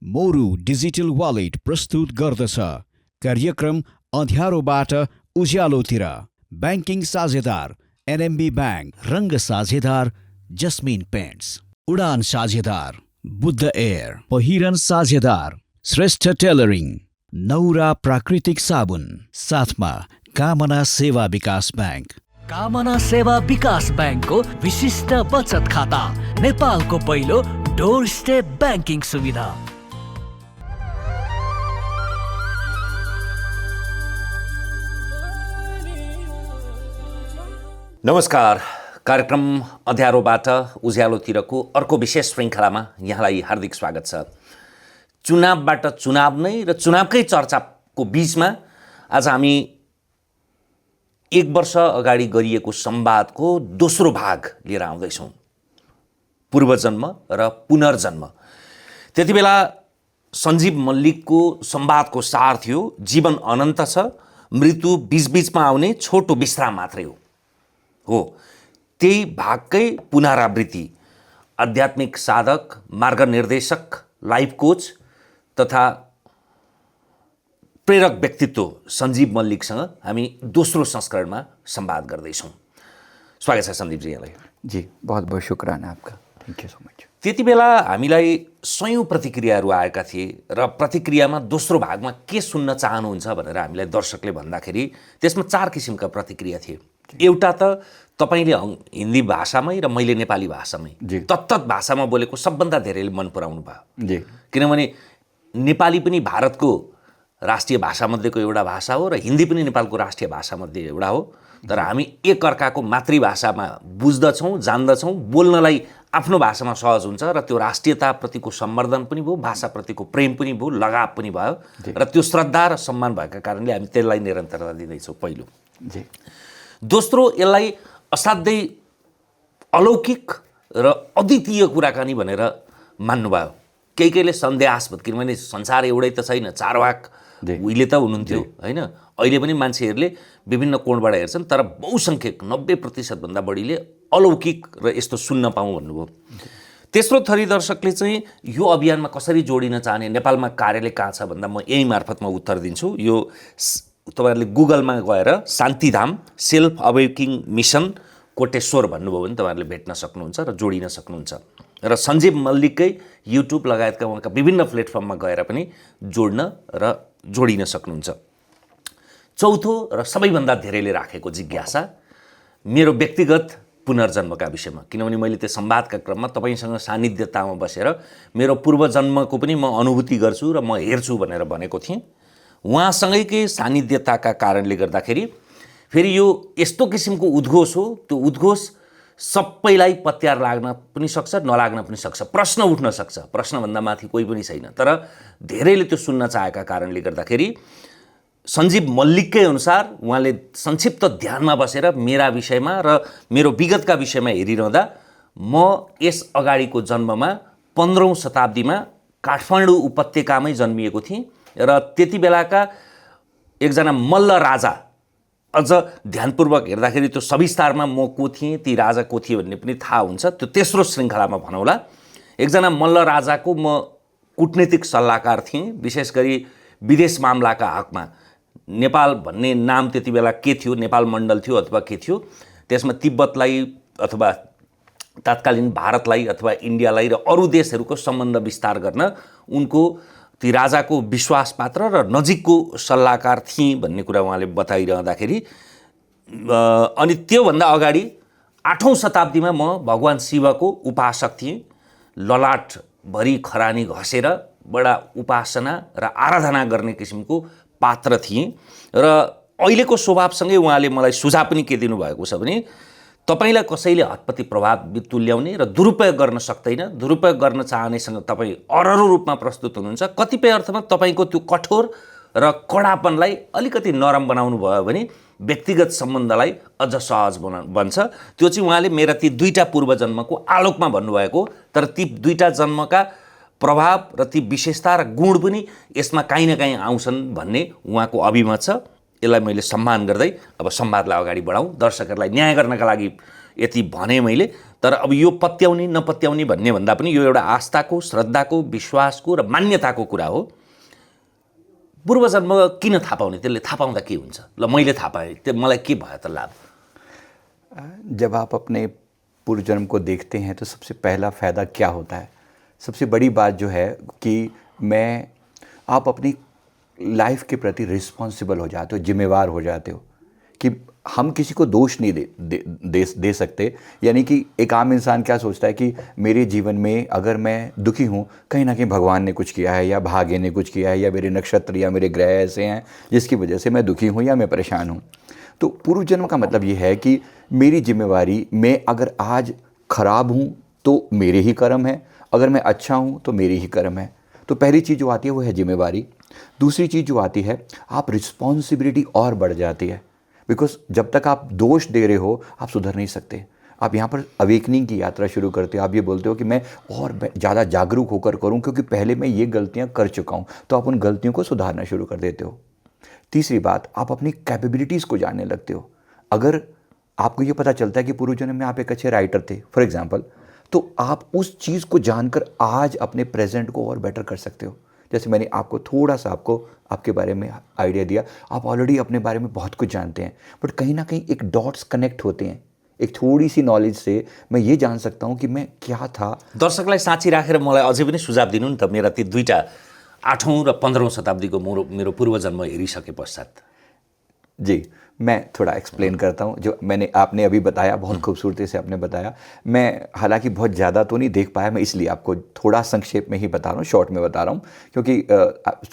Moru digital wallet प्रस्तुत गर्दछ कार्यक्रम अँध्यारोबाट उज्यालोतिर। ब्याङ्किङ साझेदार एनएमबी ब्याङ्क, रङ्ग साझेदार जस्मिन पेन्ट्स, उडान साझेदार बुद्ध एयर, पहिरन साझेदार श्रेष्ठ टेलरिङ, नौरा प्राकृतिक साबुन, साथमा कामना सेवा विकास ब्याङ्क। कामना सेवा विकास ब्याङ्कको विशिष्ट बचत खाता, नेपालको पहिलो डोर स्टेप ब्याङ्किङ सुविधा। नमस्कार, कार्यक्रम अँध्यारोबाट उज्यालोतिरको अर्को विशेष श्रृङ्खलामा यहाँलाई हार्दिक स्वागत छ। चुनावबाट चुनाव नै र चुनावकै चर्चाको बीचमा आज हामी 1 वर्ष अगाडि गरिएको संवादको दोस्रो भाग लिएर आउँदैछौँ, पूर्वजन्म र पुनर्जन्म। त्यति बेला सञ्जीव मल्लिकको संवादको सार थियो, जीवन अनन्त छ, मृत्यु बीचबीचमा आउने छोटो विश्राम मात्रै हो। त्यही भागकै पुनरावृत्ति आध्यात्मिक साधक, मार्गनिर्देशक, लाइफ कोच तथा प्रेरक व्यक्तित्व सञ्जीव मल्लिकसँग हामी दोस्रो संस्करणमा संवाद गर्दैछौँ। स्वागत छ सञ्जीवजी यहाँलाई। जी, बहुत बहुत शुक्राना आपका, थ्याङ्क यू सो मच। त्यति बेला हामीलाई सयौँ प्रतिक्रियाहरू आएका थिए र प्रतिक्रियामा दोस्रो भागमा के सुन्न चाहनुहुन्छ भनेर हामीलाई दर्शकले भन्दाखेरि त्यसमा 4 किसिमका प्रतिक्रिया थिए। एउटा त तपाईँले हिन्दी भाषामै र मैले नेपाली भाषामै तत्तत भाषामा बोलेको सबभन्दा धेरैले मन पराउनु भयो। किनभने नेपाली पनि भारतको राष्ट्रिय भाषामध्येको एउटा भाषा हो र हिन्दी पनि नेपालको राष्ट्रिय भाषामध्ये एउटा हो। तर हामी एकअर्काको मातृभाषामा बुझ्दछौँ, जान्दछौँ, बोल्नलाई आफ्नो भाषामा सहज हुन्छ र त्यो राष्ट्रियताप्रतिको सम्वर्धन पनि भयो, भाषाप्रतिको प्रेम पनि भयो, लगाव पनि भयो र त्यो श्रद्धा र सम्मान भएका कारणले हामी त्यसलाई निरन्तरता दिँदैछौँ। पहिलो। दोस्रो, यसलाई असाध्यै अलौकिक र अद्वितीय कुराकानी भनेर मान्नुभयो। केहीले सन्देहास्पद, किनभने संसार एउटै त छैन, चारवाक उहिले त हुनुहुन्थ्यो होइन, अहिले पनि मान्छेहरूले विभिन्न कोणबाट हेर्छन्, तर बहुसङ्ख्यक 90% भन्दा बढीले अलौकिक र यस्तो सुन्न पाऊँ भन्नुभयो। तेस्रो थरी दर्शकले चाहिँ यो अभियानमा कसरी जोडिन चाहने, नेपालमा कार्यालय कहाँ छ भन्दा म यही मार्फतमा उत्तर दिन्छु। यो तपाईँहरूले गुगलमा गएर शान्तिधाम सेल्फ अवेकिङ मिसन कोटेश्वर भन्नुभयो भने तपाईँहरूले भेट्न सक्नुहुन्छ र जोडिन सक्नुहुन्छ। र सञ्जीव मल्लिककै युट्युब लगायतका उहाँका विभिन्न प्लेटफर्ममा गएर पनि जोड्न र जोडिन सक्नुहुन्छ। चौथो र सबैभन्दा धेरैले राखेको जिज्ञासा मेरो व्यक्तिगत पुनर्जन्मका विषयमा, किनभने मैले त्यो संवादका क्रममा तपाईँसँग सान्निध्यतामा बसेर मेरो पूर्वजन्मको पनि म अनुभूति गर्छु र म हेर्छु भनेर भनेको थिएँ। उहाँसँगैकै सान्निध्यताका कारणले गर्दाखेरि फेरि यो यस्तो किसिमको उद्घोष हो, त्यो उद्घोष सबैलाई पत्यार लाग्न पनि सक्छ, नलाग्न पनि सक्छ, प्रश्न उठ्न सक्छ, प्रश्नभन्दा माथि कोही पनि छैन। तर धेरैले त्यो सुन्न चाहेका कारणले गर्दाखेरि सञ्जीव मल्लिककै अनुसार उहाँले संक्षिप्त ध्यानमा बसेर मेरा विषयमा र मेरो विगतका विषयमा हेरिरहँदा म यस अगाडिको जन्ममा 15औं शताब्दीमा काठमाडौँ उपत्यकामै जन्मिएको थिएँ र त्यति बेलाका एकजना मल्ल राजा, अझ ध्यानपूर्वक हेर्दाखेरि त्यो सविस्तारमा म को थिएँ, ती राजा को थिए भन्ने पनि थाहा हुन्छ, त्यो तेस्रो श्रृङ्खलामा भनौँला। एकजना मल्ल राजाको म कूटनीतिक सल्लाहकार थिएँ, विशेष गरी विदेश मामलाका हकमा। नेपाल भन्ने नाम त्यति बेला के थियो, नेपाल मण्डल थियो अथवा के थियो, त्यसमा तिब्बतलाई अथवा तत्कालीन भारतलाई अथवा इन्डियालाई र अरू देशहरूको सम्बन्ध विस्तार गर्न उनको ती राजाको विश्वास पात्र र नजिकको सल्लाहकार थिएँ भन्ने कुरा उहाँले बताइरहँदाखेरि अनि त्योभन्दा अगाडि 8औं शताब्दीमा म भगवान शिवको उपासक थिएँ। ललाटभरि खरानी घसेर बडा उपासना र आराधना गर्ने किसिमको पात्र थिएँ र अहिलेको स्वभावसँगै उहाँले मलाई सुझाव पनि के दिनुभएको छ भने तपाईलाई कसैले हतपति प्रभाव तुल्याउने र दुरुपयोग गर्न सक्दैन, दुरुपयोग गर्न चाहनेसँग तपाईँ अररो रूपमा प्रस्तुत हुनुहुन्छ। कतिपय अर्थमा तपाईँको त्यो कठोर र कडापनलाई अलिकति नरम बनाउनु भयो भने व्यक्तिगत सम्बन्धलाई अझ सहज बन्छ। त्यो चाहिँ उहाँले मेरा ती 2टा पूर्वजन्मको आलोकमा भन्नुभएको, तर ती 2टा जन्मका प्रभाव र ती विशेषता र गुण पनि यसमा काहीँ न काहीँ आउँछन् भन्ने उहाँको अभिमत छ। यसलाई मैले सम्मान गर्दै अब संवादलाई अगाडि बढाउँ। दर्शकहरूलाई न्याय गर्नका लागि यति भने मैले, तर अब यो पत्याउने नपत्याउने भन्ने भन्दा पनि यो एउटा आस्थाको, श्रद्धाको, विश्वासको र मान्यताको कुरा हो। पूर्वजन्म किन थाहा पाउने, त्यसले थाहा पाउँदा के हुन्छ? ल मैले थाहा पाएँ, त्यो मलाई के भयो त लाभ? जब आप अपने पूर्व जन्म को देखते हैं तो सबसे पहला फ़ायदा क्या होता है? सबसे बड़ी बात जो है कि आप अपनी लाइफ के प्रति रिस्पॉन्सिबल हो जाते हो, जिम्मेवार हो जाते हो कि हम किसी को दोष नहीं दे सकते। यानी कि एक आम इंसान क्या सोचता है कि मेरे जीवन में अगर मैं दुखी हूँ, कहीं ना कहीं भगवान ने कुछ किया है या भाग्य ने कुछ किया है या मेरे नक्षत्र या मेरे ग्रह ऐसे हैं जिसकी वजह से मैं दुखी हूँ या मैं परेशान हूँ। तो पूर्व जन्म का मतलब ये है कि मेरी जिम्मेवारी, मैं अगर आज खराब हूँ तो मेरे ही कर्म है, अगर मैं अच्छा हूँ तो मेरी ही कर्म है। तो पहली चीज़ जो आती है वो है जिम्मेवारी। दूसरी चीज़ जो आती है, आप रिस्पॉन्सिबिलिटी और बढ़ जाती है, बिकॉज जब तक आप दोष दे रहे हो आप सुधर नहीं सकते। आप यहाँ पर अवेकनिंग की यात्रा शुरू करते हो। आप ये बोलते हो कि मैं और ज़्यादा जागरूक होकर करूँ क्योंकि पहले मैं ये गलतियाँ कर चुका हूँ, तो आप उन गलतियों को सुधारना शुरू कर देते हो। तीसरी बात, आप अपनी कैपेबिलिटीज़ को जानने लगते हो। अगर आपको ये पता चलता है कि पूर्व जन्म में आप एक अच्छे राइटर थे फॉर एग्जांपल, तो आप उस चीज़ को जानकर आज अपने प्रेजेंट को और बेटर कर सकते हो। जैसे मैंने आपको थोड़ा सा आपके बारे में आइडिया दिया, आप ऑलरेडी अपने बारे में बहुत कुछ जानते हैं, बट कहीं ना कहीं एक डॉट्स कनेक्ट होते हैं। एक थोड़ी सी नॉलेज से मैं ये जान सकता हूँ कि मैं क्या था। दर्शकलाई साँची राखेर मलाई अझै पनि सुझाव दिनु नि त, मेरा ती दुईटा 8औं र 15औं शताब्दीको मेरो पूर्वजन्म हेरिसके पश्चात। जी, मैं थोड़ा एक्सप्लेन करता हूँ। जो आपने अभी बताया, बहुत खूबसूरती से आपने बताया। मैं हालांकि बहुत ज़्यादा तो नहीं देख पाया, मैं इसलिए आपको थोड़ा संक्षेप में ही बता रहा हूँ, शॉर्ट में बता रहा हूँ, क्योंकि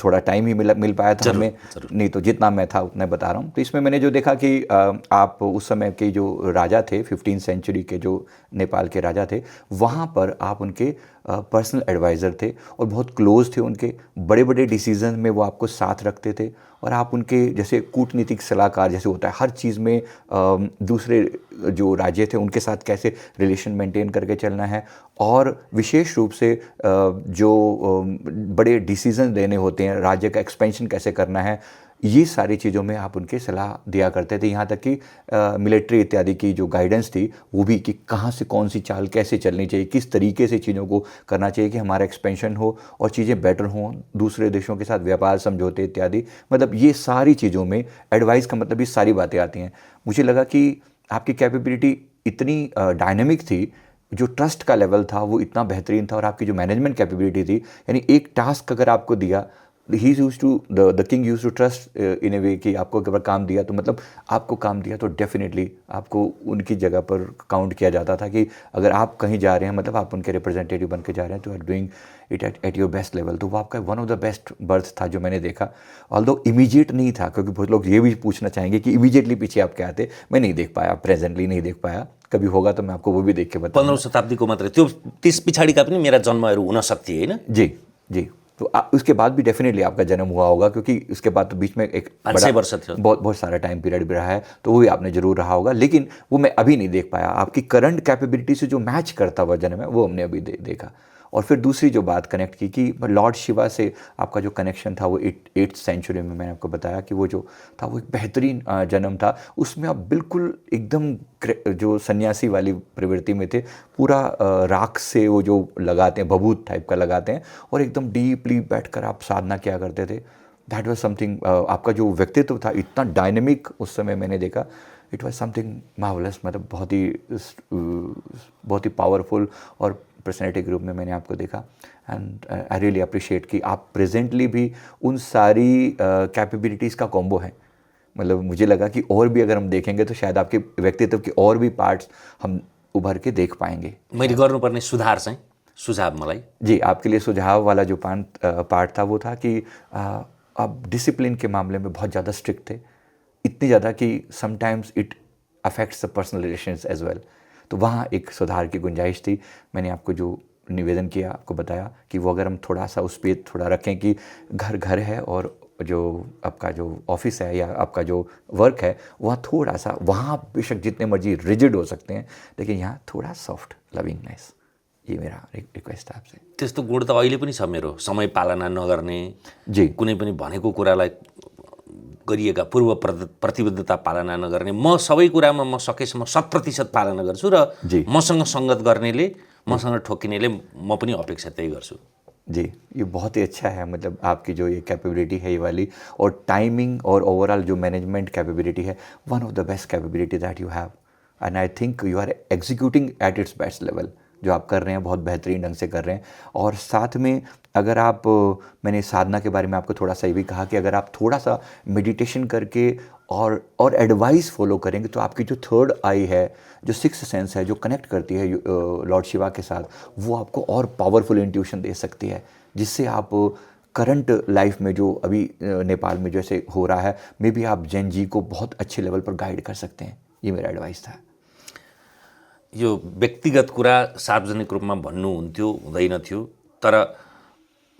थोड़ा टाइम ही मिल पाया था हमें, नहीं तो जितना मैं था उतना बता रहा हूँ। तो इसमें मैंने जो देखा कि आप उस समय के जो राजा थे, 15वीं सेंचुरी के जो नेपाल के राजा थे, वहाँ पर आप उनके पर्सनल एडवाइज़र थे और बहुत क्लोज थे उनके। बड़े बड़े डिसीजन में वो आपको साथ रखते थे और आप उनके जैसे कूटनीतिक सलाहकार जैसे होता है, हर चीज़ में दूसरे जो राज्य थे उनके साथ कैसे रिलेशन मेंटेन करके चलना है, और विशेष रूप से जो बड़े डिसीजन लेने होते हैं, राज्य का एक्सपेंशन कैसे करना है, ये सारी चीज़ों में आप उनके सलाह दिया करते थे। यहाँ तक कि मिलिट्री इत्यादि की जो गाइडेंस थी वो भी, कि कहाँ से कौन सी चाल कैसे चलनी चाहिए, किस तरीके से चीज़ों को करना चाहिए कि हमारा एक्सपेंशन हो और चीज़ें बेटर हों, दूसरे देशों के साथ व्यापार समझौते इत्यादि। मतलब ये सारी चीज़ों में एडवाइस का मतलब ये सारी बातें आती हैं। मुझे लगा कि आपकी कैपेबिलिटी इतनी डायनेमिक थी, जो ट्रस्ट का लेवल था वो इतना बेहतरीन था, और आपकी जो मैनेजमेंट कैपेबिलिटी थी, यानी एक टास्क अगर आपको दिया, the king use to trust in a way कि आपको अगर काम दिया तो मतलब आपको काम दिया तो डेफिनेटली आपको उनकी जगह पर काउंट किया जाता था कि अगर आप कहीं जा रहे हैं, मतलब आप उनके रिप्रेजेंटेटिव बन के जा रहे हैं, तो are doing it at your best level. तो वो आपका one of the best birth था जो मैंने देखा। ऑल्दो इमीडिएट नहीं था, क्योंकि बहुत लोग ये भी पूछना चाहेंगे कि इमीडिएटली पीछे आप क्या आते, मैं नहीं देख पाया, प्रेजेंटली नहीं देख पाया। कभी होगा तो मैं आपको वो भी देख के बताऊँ। 15औं शताब्दीको मात्रै, त्यो त्यस पछाडिका पनि मेरा जन्महरू हुन सक्थे हैन? जी जी। तो उसके बाद भी डेफिनेटली आपका जन्म हुआ होगा, क्योंकि उसके बाद तो बीच में एक 5-6 वर्ष थियो, बहुत सारा टाइम पीरियड भी रहा है, तो वो भी आपने जरूर रहा होगा, लेकिन वो मैं अभी नहीं देख पाया। आपकी करंट कैपेबिलिटी से जो मैच करता हुआ जन्म है वो हमने अभी देखा। और फिर दूसरी जो बात कनेक्ट की कि लॉर्ड शिवा से आपका जो कनेक्शन था वो 8th सेंचुरी में, मैंने आपको बताया कि वो जो था वो एक बेहतरीन जन्म था। उसमें आप बिल्कुल एकदम जो सन्यासी वाली प्रवृत्ति में थे, पूरा राख से वो जो लगाते हैं, भभूत टाइप का लगाते हैं, और एकदम डीपली बैठकर आप साधना किया करते थे। That was something. आपका जो व्यक्तित्व था इतना डायनेमिक उस समय मैंने देखा, इट वाज समथिंग मार्वलस। मतलब बहुत ही पावरफुल और पर्सनैलिटी के रूप में मैंने आपको देखा। एंड आई रियली अप्रिशिएट कि आप प्रेजेंटली भी उन सारी कैपेबिलिटीज़ का कॉम्बो है। मतलब मुझे लगा कि और भी अगर हम देखेंगे तो शायद आपके व्यक्तित्व के और भी पार्ट्स हम उभर के देख पाएंगे। मैले गर्नुपर्ने सुधार चाहिँ, सुझाव मलाई जी, आपके लिए सुझाव वाला जो पार्ट था वो था कि आप डिसिप्लिन के मामले में बहुत ज़्यादा स्ट्रिक्ट थे, इतनी ज़्यादा कि sometimes it affects the personal relations as well. तो वहाँ एक सुधार की गुंजाइश थी। मैंने आपको जो निवेदन किया, आपको बताया कि वो अगर हम थोड़ा सा उस पर थोड़ा रखें कि घर है और जो आपका जो ऑफिस है या आपका जो वर्क है वहाँ थोड़ा सा, वहाँ बेशक जितने मर्जी रिजिड हो सकते हैं, लेकिन यहाँ थोड़ा सॉफ्ट लविंगनेस, ये मेरा रिक्वेस्ट है आपसे। त्यस्तो गुण त अहिले पनि छ मेरो, समय पालना नगर्ने, जी, कुनै पनि भनेको कुरालाई गरिएका पूर्व प्रतिबद्धता पालना नगर्ने, म सबै कुरामा म सकेसम्म 100% पालना गर्छु र मसँग सङ्गत गर्नेले, मसँग ठोकिनेले म पनि अपेक्षा त्यही गर्छु। जी, ये बहुत ही अच्छा है, मतलब आपकी जो ये कैपेबिलिटी है ये वाली, और टाइमिंग और ओवरऑल जो मैनेजमेंट कैपेबिलिटी है, one of the best capability that you have, and I think you are executing at its best level. जो आप कर रहे हैं बहुत बेहतरीन ढंग से कर रहे हैं। और साथ में अगर आप, मैंने साधना के बारे में आपको थोड़ा सा ये भी कहा कि अगर आप थोड़ा सा मेडिटेशन करके और एडवाइस फॉलो करेंगे तो आपकी जो थर्ड आई है, जो सिक्स्थ सेंस है, जो कनेक्ट करती है लॉर्ड शिवा के साथ, वो आपको और पावरफुल इंट्यूशन दे सकती है, जिससे आप करंट लाइफ में जो अभी नेपाल में जैसे हो रहा है, मे बी आप जैन जी को बहुत अच्छे लेवल पर गाइड कर सकते हैं। ये मेरा एडवाइस था। यो व्यक्तिगत कुरा सार्वजनिक रूपमा भन्नुहुन्थ्यो, हुँदैन थियो, तर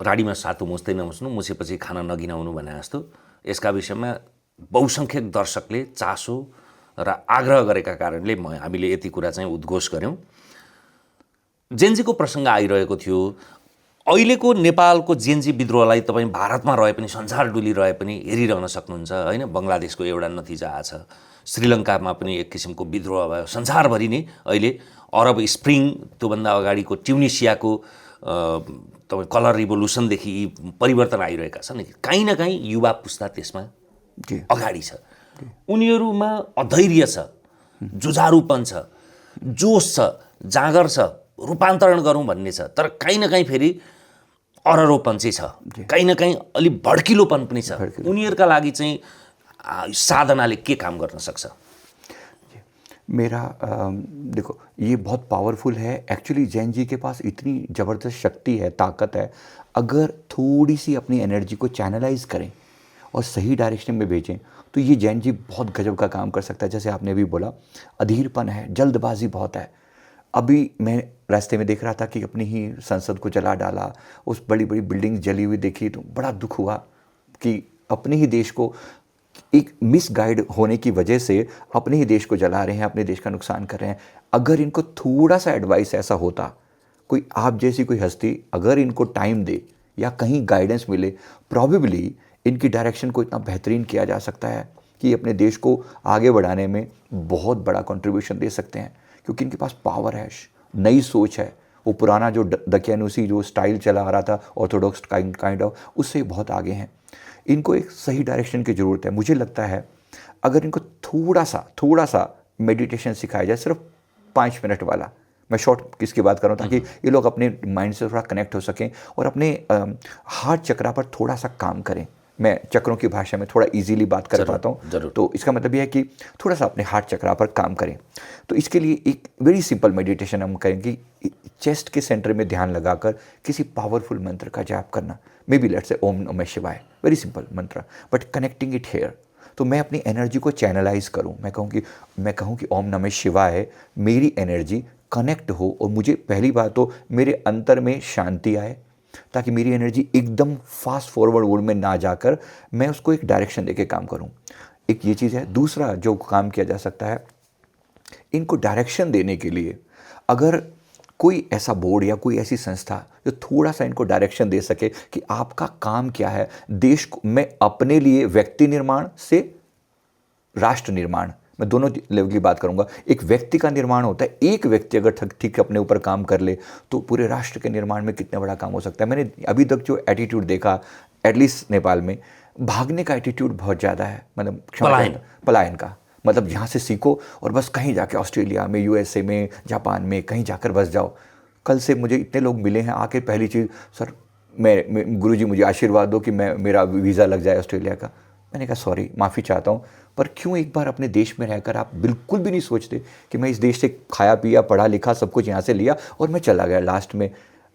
राडीमा सातु मुछ्दै नमुच्नु, मुछेपछि खाना नगिनाउनु भने जस्तो यसका विषयमा बहुसङ्ख्यक दर्शकले चासो र आग्रह गरेका कारणले हामीले यति कुरा चाहिँ उद्घोष गऱ्यौँ। जेनजीको प्रसङ्ग आइरहेको थियो। अहिलेको नेपालको जेनजी विद्रोहलाई तपाईँ भारतमा रहे पनि, संसार डुलिरहे पनि हेरिरहन सक्नुहुन्छ होइन। बङ्गलादेशको एउटा नतिजा आछ, श्रीलङ्कामा पनि एक किसिमको विद्रोह भयो, संसारभरि नै अहिले अरब स्प्रिङ, त्योभन्दा अगाडिको ट्युनिसियाको तपाईँ कलर रिभोल्युसनदेखि परिवर्तन आइरहेका छन्। काहीँ न काहीँ युवा पुस्ता त्यसमा अगाडि छ, उनीहरूमा अधैर्य छ, जुझारुपन छ, जोस छ, जाँगर छ, रूपान्तरण गरौँ भन्ने छ, तर काहीँ न काहीँ फेरि अररोपन चाहिँ छ, काहीँ न काहीँ अलिक भड्किलोपन पनि छ। उनीहरूका लागि चाहिँ साधनाले के काम गर्न सक्छ? मेरा देखो, ये बहुत पावरफुल है एक्चुअली। जैन जी के पास इतनी ज़बरदस्त शक्ति है, ताकत है, अगर थोड़ी सी अपनी एनर्जी को चैनलाइज करें और सही डायरेक्शन में भेजें तो ये जैन जी बहुत गजब का काम कर सकता है। जैसे आपने भी बोला, अधीरपन है, जल्दबाजी बहुत है। अभी मैं रास्ते में देख रहा था कि अपनी ही संसद को जला डाला, उस बड़ी बड़ी बिल्डिंग जली हुई देखी तो बड़ा दुख हुआ कि अपने ही देश को एक मिसगाइड होने की वजह से अपने ही देश को जला रहे हैं, अपने देश का नुकसान कर रहे हैं। अगर इनको थोड़ा सा एडवाइस ऐसा होता, कोई आप जैसी कोई हस्ती अगर इनको टाइम दे या कहीं गाइडेंस मिले, प्रॉबेबली इनकी डायरेक्शन को इतना बेहतरीन किया जा सकता है कि अपने देश को आगे बढ़ाने में बहुत बड़ा कंट्रीब्यूशन दे सकते हैं, क्योंकि इनके पास पावर है, नई सोच है। वो पुराना जो दकियानुसी जो स्टाइल चला आ रहा था, ऑर्थोडॉक्स काइंड ऑफ, उससे बहुत आगे हैं। इनको एक सही डायरेक्शन की ज़रूरत है। मुझे लगता है अगर इनको थोड़ा सा मेडिटेशन सिखाया जाए, सिर्फ 5 मिनट वाला, मैं शॉर्ट किसकी बात कर रहा हूँ, ताकि ये लोग अपने माइंड से थोड़ा कनेक्ट हो सकें और अपने हार्ट चक्रा पर थोड़ा सा काम करें। मैं चक्रों की भाषा में थोड़ा इजीली बात कर पाता हूँ, तो इसका मतलब यह है कि थोड़ा सा अपने हार्ट चक्रा पर काम करें। तो इसके लिए एक वेरी सिंपल मेडिटेशन हम करेंगे, चेस्ट के सेंटर में ध्यान लगाकर किसी पावरफुल मंत्र का जाप करना। मे बी लेट्स से ओम नमः शिवाय, वेरी सिंपल मंत्र, बट कनेक्टिंग इट हेयर। तो मैं अपनी एनर्जी को चैनलाइज करूँ, मैं कहूँ कि ओम नमः शिवाय, मेरी एनर्जी कनेक्ट हो और मुझे पहली बात तो मेरे अंतर में शांति आए, ताकि मेरी एनर्जी एकदम फास्ट फॉरवर्ड मोड में ना जाकर मैं उसको एक डायरेक्शन देके काम करूं। एक ये चीज़ है। दूसरा जो काम किया जा सकता है, इनको डायरेक्शन देने के लिए अगर कोई ऐसा बोर्ड या कोई ऐसी संस्था जो थोड़ा सा इनको डायरेक्शन दे सके कि आपका काम क्या है, देश को मैं अपने लिए व्यक्ति निर्माण से राष्ट्र निर्माण, मैं दोनों लेवल की बात करूंगा। एक व्यक्ति का निर्माण होता है, एक व्यक्ति अगर ठीक अपने ऊपर काम कर ले तो पूरे राष्ट्र के निर्माण में कितना बड़ा काम हो सकता है। मैंने अभी तक जो एटीट्यूड देखा, एटलीस्ट नेपाल में, भागने का एटीट्यूड बहुत ज़्यादा है, मतलब पलायन का, मतलब यहाँ से सीखो और बस कहीं जाके ऑस्ट्रेलिया में, यूएसए में, जापान में कहीं जाकर बस जाओ। कल से मुझे इतने लोग मिले हैं आके, पहली चीज़, सर मैं गुरुजी मुझे आशीर्वाद दो कि मेरा वीज़ा लग जाए ऑस्ट्रेलिया का। मैंने कहा सॉरी, माफ़ी चाहता हूँ, पर क्यों एक बार अपने देश में रहकर आप बिल्कुल भी नहीं सोचते कि मैं इस देश से खाया पिया पढ़ा लिखा सब कुछ यहाँ से लिया और मैं चला गया। लास्ट में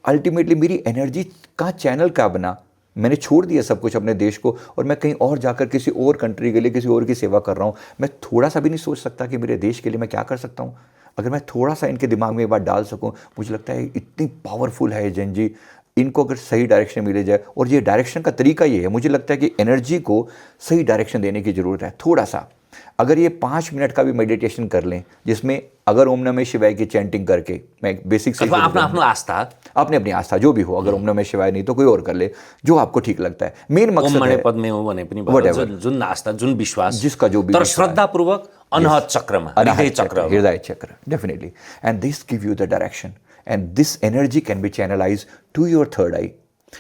अल्टीमेटली मेरी एनर्जी का चैनल क्या बना, मैंने छोड़ दिया सब कुछ अपने देश को और मैं कहीं और जाकर किसी और कंट्री के लिए किसी और की सेवा कर रहा हूँ। मैं थोड़ा सा भी नहीं सोच सकता कि मेरे देश के लिए मैं क्या कर सकता हूँ। अगर मैं थोड़ा सा इनके दिमाग में एक बार डाल सकूँ, मुझे लगता है इतनी पावरफुल है जैन जी। इनको अगर सही डायरेक्शन मिले जाए, और ये डायरेक्शन का तरीका ये है, मुझे लगता है कि एनर्जी को सही डायरेक्शन देने की ज़रूरत है। थोड़ा सा अगर ये 5 मिनट का भी मेडिटेशन कर लें, जिसमें अगर ओम नमः शिवाय की चैंटिंग करके, मैं बेसिक से अथवा आफ्नो आफ्नो आस्था, अपने अपनी आस्था जो भी हो, अगर ओम नमः शिवाय नहीं तो कोई और कर ले, जो आपको ठीक लगता है। मेन ओम मकसद मणे है पद्मे हो भने पनि भयो, Whatever. जुन आस्था, जुन विश्वास, जिसका जो भी तर विश्वास। श्रद्धापूर्वक अनहद चक्रमा, हृदय चक्र, हृदय chakra, definitely. And this give you the direction and this energy can be channelise to your third eye,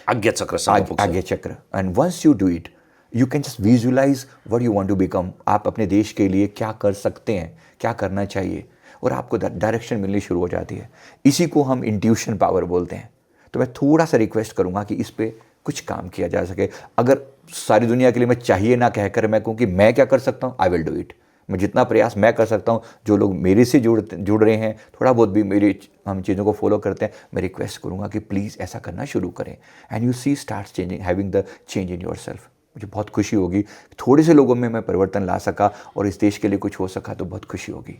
आज्ञा चक्रसँग पुग्छ। आज्ञा chakra. And once you do it, you can just visualise what you want to become. आप अपने देश के लिए क्या कर सकते हैं, क्या करना चाहिए, और आपको डायरेक्शन मिलनी शुरू हो जाती है। इसी को हम इंट्यूशन पावर बोलते हैं। तो मैं थोड़ा सा रिक्वेस्ट करूंगा कि इस पे कुछ काम किया जा सके। अगर सारी दुनिया के लिए मैं चाहिए ना कहकर मैं कहूँ कि मैं क्या कर सकता हूँ, आई विल डू इट। मैं जितना प्रयास मैं कर सकता हूँ, जो लोग मेरे से जुड़ रहे हैं, थोड़ा बहुत भी मेरी हम चीज़ों को फॉलो करते हैं, मैं रिक्वेस्ट करूँगा कि प्लीज़ ऐसा करना शुरू करें। And you see start changing, having the change in yourself. मुझे बहुत खुशी होगी, थोड़े से लोगों में मैं परिवर्तन ला सका और इस देश के लिए कुछ हो सका तो बहुत खुशी होगी।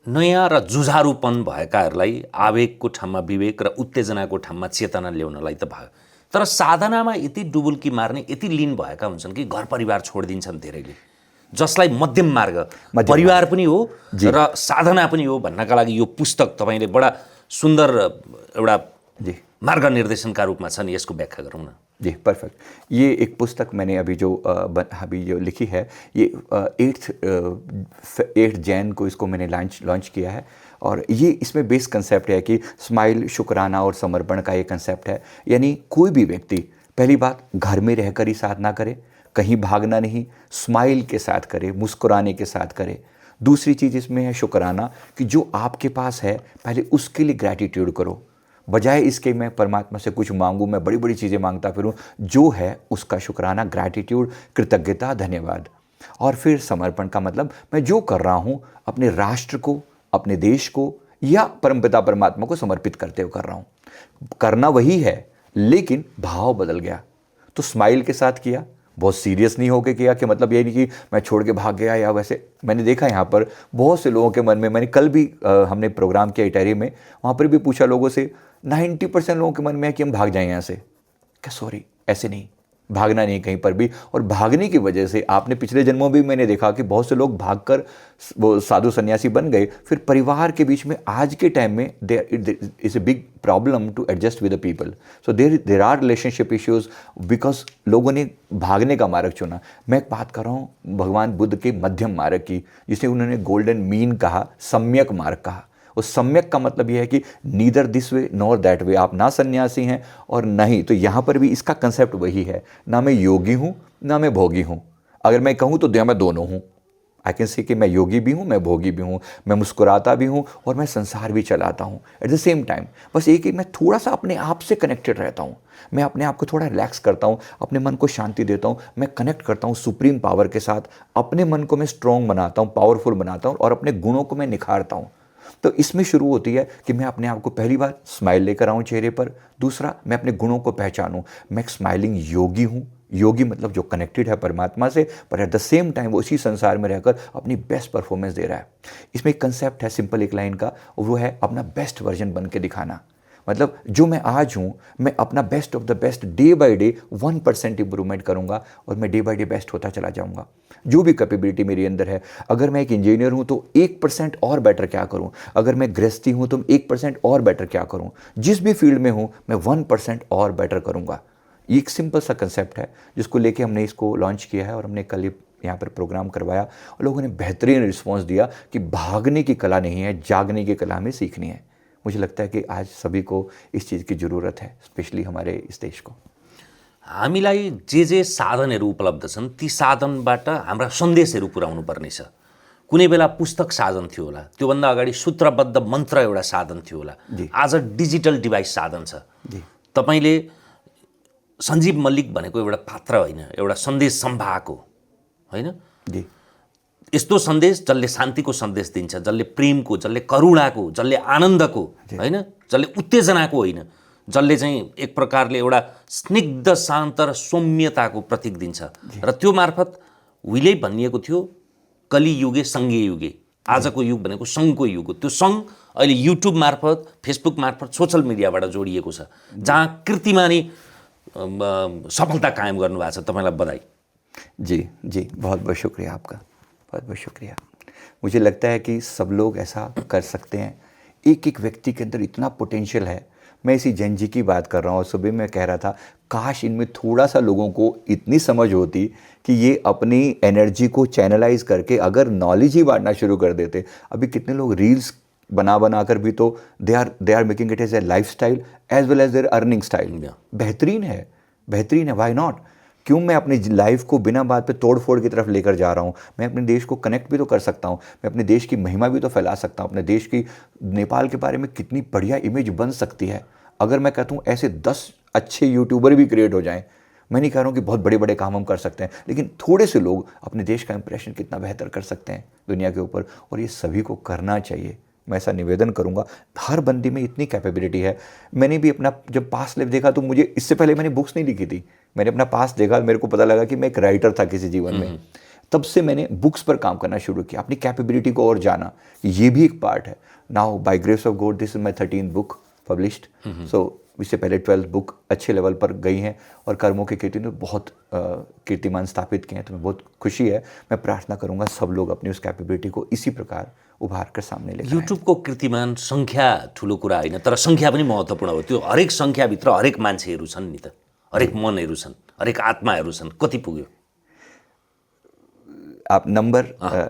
नयाँ र जुझारूपन भएकाहरूलाई आवेगको ठाउँमा विवेक र उत्तेजनाको ठाउँमा चेतना ल्याउनलाई त भयो, तर साधनामा यति डुबुल्की मार्ने, यति लिन भएका हुन्छन् कि घर परिवार छोडिदिन्छन् धेरैले, जसलाई मध्यम मार्ग परिवार पनि हो र साधना पनि हो भन्नका लागि यो पुस्तक तपाईँले बडा सुन्दर एउटा मार्ग निर्देशनका रूपमा छ नि, यसको व्याख्या गरौँ न। जी, परफेक्ट। ये एक पुस्तक मैंने अभी जो लिखी है, ये 8 जैन को इसको मैंने लॉन्च किया है। और ये इसमें बेस कंसेप्ट है कि स्माइल, शुक्राना और समर्पण का ये कंसेप्ट है। यानी कोई भी व्यक्ति, पहली बात, घर में रहकर ही साधना करे, कहीं भागना नहीं, स्माइल के साथ करे, मुस्कुराने के साथ करे। दूसरी चीज़ इसमें है शुक्राना, कि जो आपके पास है पहले उसके लिए ग्रैटिट्यूड करो, बजाय इसके मैं परमात्मा से कुछ मांगूं, मैं बड़ी बड़ी चीज़ें मांगता फिरूं। जो है उसका शुक्राना, ग्रैटिट्यूड, कृतज्ञता, धन्यवाद। और फिर समर्पण का मतलब मैं जो कर रहा हूं अपने राष्ट्र को, अपने देश को या परमपिता परमात्मा को समर्पित करते हुए कर रहा हूं। करना वही है, लेकिन भाव बदल गया। तो स्माइल के साथ किया, बहुत सीरियस नहीं होके किया कि मतलब ये नहीं कि मैं छोड़ के भाग गया, या वैसे मैंने देखा यहाँ पर बहुत से लोगों के मन में, मैंने कल भी हमने प्रोग्राम किया इटैरी में, वहाँ पर भी पूछा लोगों से, 90% लोगों के मन में है कि हम भाग जाएं यहाँ से। क्या सॉरी, ऐसे नहीं, भागना नहीं कहीं पर भी। और भागने की वजह से आपने पिछले जन्मों में भी मैंने देखा कि बहुत से लोग भागकर वो साधु सन्यासी बन गए, फिर परिवार के बीच में आज के टाइम में there is a big problem to adjust with the people. So there are relationship issues because लोगों ने भागने का मार्ग चुना। मैं एक बात कर रहा हूँ भगवान बुद्ध के मध्यम मार्ग की, जिसे उन्होंने गोल्डन मीन कहा, सम्यक मार्ग कहा। उस सम्यक का मतलब यह है कि neither this way nor that way, आप ना सन्यासी हैं और नहीं। तो यहाँ पर भी इसका कंसेप्ट वही है, ना मैं योगी हूँ ना मैं भोगी हूँ। अगर मैं कहूँ तो मैं दोनों हूँ। आई कैन से कि मैं योगी भी हूँ, मैं भोगी भी हूँ, मैं मुस्कुराता भी हूँ और मैं संसार भी चलाता हूँ एट द सेम टाइम। बस एक ही, मैं थोड़ा सा अपने आप से कनेक्टेड रहता हूँ, मैं अपने आप को थोड़ा रिलैक्स करता हूँ, अपने मन को शांति देता हूँ, मैं कनेक्ट करता हूँ सुप्रीम पावर के साथ, अपने मन को मैं स्ट्रॉन्ग बनाता हूँ, पावरफुल बनाता हूँ और अपने गुणों को मैं निखारता हूँ। तो इसमें शुरू होती है कि मैं अपने आप को पहली बार स्माइल लेकर आऊँ चेहरे पर, दूसरा मैं अपने गुणों को पहचानूँ, मैं एक स्माइलिंग योगी हूँ। योगी मतलब जो कनेक्टेड है परमात्मा से, पर एट द सेम टाइम वो उसी संसार में रहकर अपनी बेस्ट परफॉर्मेंस दे रहा है। इसमें एक कंसेप्ट है सिंपल एक लाइन का, और वो है अपना बेस्ट वर्जन बन के दिखाना। मतलब जो मैं आज हूँ, मैं अपना best of the best day by day 1% improvement करूँगा और मैं डे बाय डे बेस्ट होता चला जाऊँगा। जो भी कैपेबिलिटी मेरे अंदर है, अगर मैं एक इंजीनियर हूँ तो 1% और बेटर क्या करूँ, अगर मैं गृहस्थी हूँ तो 1% और बेटर क्या करूँ, जिस भी फील्ड में हूँ मैं 1% और बेटर करूँगा। ये एक सिंपल सा कंसेप्ट है जिसको लेके हमने इसको लॉन्च किया है और हमने कल ही यहाँ पर प्रोग्राम करवाया और लोगों ने बेहतरीन रिस्पॉन्स दिया कि भागने की कला नहीं है, जागने की कला हमें सीखनी है। मुझे लगता है कि आज सभी को इस चीज़ की ज़रूरत है, स्पेशली हमारे इस देश को। हामीलाई जे साधनहरू उपलब्ध छन् ती साधनबाट हाम्रा सन्देशहरू पुर्याउनु पर्ने छ। कुनै बेला पुस्तक साधन थियो होला, त्योभन्दा अगाडि सूत्रबद्ध मन्त्र एउटा साधन थियो होला, आज डिजिटल डिभाइस साधन छ। तपाईले सञ्जीव मल्लिक भनेको एउटा पात्र होइन, एउटा सन्देश सम्भाग हो होइन। यस्तो सन्देश जसले शान्तिको सन्देश दिन्छ, जसले प्रेमको, जसले करुणाको, जसले आनन्दको होइन, जसले उत्तेजनाको होइन, जसले चाहिँ एक प्रकारले एउटा स्निग्ध शान्त र सौम्यताको प्रतीक दिन्छ। र त्यो मार्फत उहिले भनिएको थियो कलियुगे सङ्घे युगे, आजको युग भनेको सङ्घको युग हो। त्यो सङ्घ अहिले युट्युब मार्फत, फेसबुक मार्फत, सोसल मिडियाबाट जोडिएको छ, जहाँ कृतिमा नै सफलता कायम गर्नुभएको छ। तपाईँलाई बधाई। जी, बहुत बहुत शुक्रिया आपका। बहुत बहुत शुक्रिया। मुझे लगता है कि सब लोग ऐसा कर सकते हैं। एक एक व्यक्ति के अंदर इतना पोटेंशियल है। मैं इसी जैन जी की बात कर रहा हूँ और सुबह मैं कह रहा था काश इनमें थोड़ा सा लोगों को इतनी समझ होती कि ये अपनी एनर्जी को चैनलाइज करके अगर नॉलेज ही बांटना शुरू कर देते। अभी कितने लोग रील्स बना कर भी तो they are making it as a lifestyle as well as their earning style. बेहतरीन है, बेहतरीन है, वाई नॉट। क्यों मैं अपनी लाइफ को बिना बात पे तोड़ फोड़ की तरफ लेकर जा रहा हूँ। मैं अपने देश को कनेक्ट भी तो कर सकता हूँ, मैं अपने देश की महिमा भी तो फैला सकता हूँ। अपने देश की, नेपाल के बारे में कितनी बढ़िया इमेज बन सकती है अगर मैं कहता हूँ ऐसे 10 अच्छे यूट्यूबर भी क्रिएट हो जाएं। मैं नहीं कह रहा हूँ कि बहुत बड़े बड़े काम हम कर सकते हैं, लेकिन थोड़े से लोग अपने देश का इंप्रेशन कितना बेहतर कर सकते हैं दुनिया के ऊपर, और ये सभी को करना चाहिए। मैं ऐसा निवेदन करूंगा। हर बंदी में इतनी कैपेबिलिटी है। मैंने भी अपना जब पास्ट लाइफ देखा तो मुझे, इससे पहले मैंने बुक्स नहीं लिखी थी, मैंने अपना पास्ट देखा, मेरे को पता लगा कि मैं एक राइटर था किसी जीवन में। तब से मैंने बुक्स पर काम करना शुरू किया, अपनी कैपेबिलिटी को और जाना, ये भी एक पार्ट है। Now by grace of God this is my 13th book published. So इससे पहले 12 बुक अच्छे लेवल पर गई हैं और कर्मों के कीर्ति ने बहुत कीर्तिमान स्थापित किए हैं। तो मैं बहुत खुशी है। मैं प्रार्थना करूंगा सब लोग अपनी उस कैपेबिलिटी को इसी प्रकार उभार कर सामने लेकर आएं। युट्युबको कीर्तिमान सङ्ख्या ठुलो कुरा होइन, तर सङ्ख्या पनि महत्त्वपूर्ण हो। त्यो हरेक सङ्ख्याभित्र हरेक मान्छेहरू छन् नि त, हरेक मनहरू छन्, हरेक आत्माहरू छन्। कति पुग्यो? आप नंबर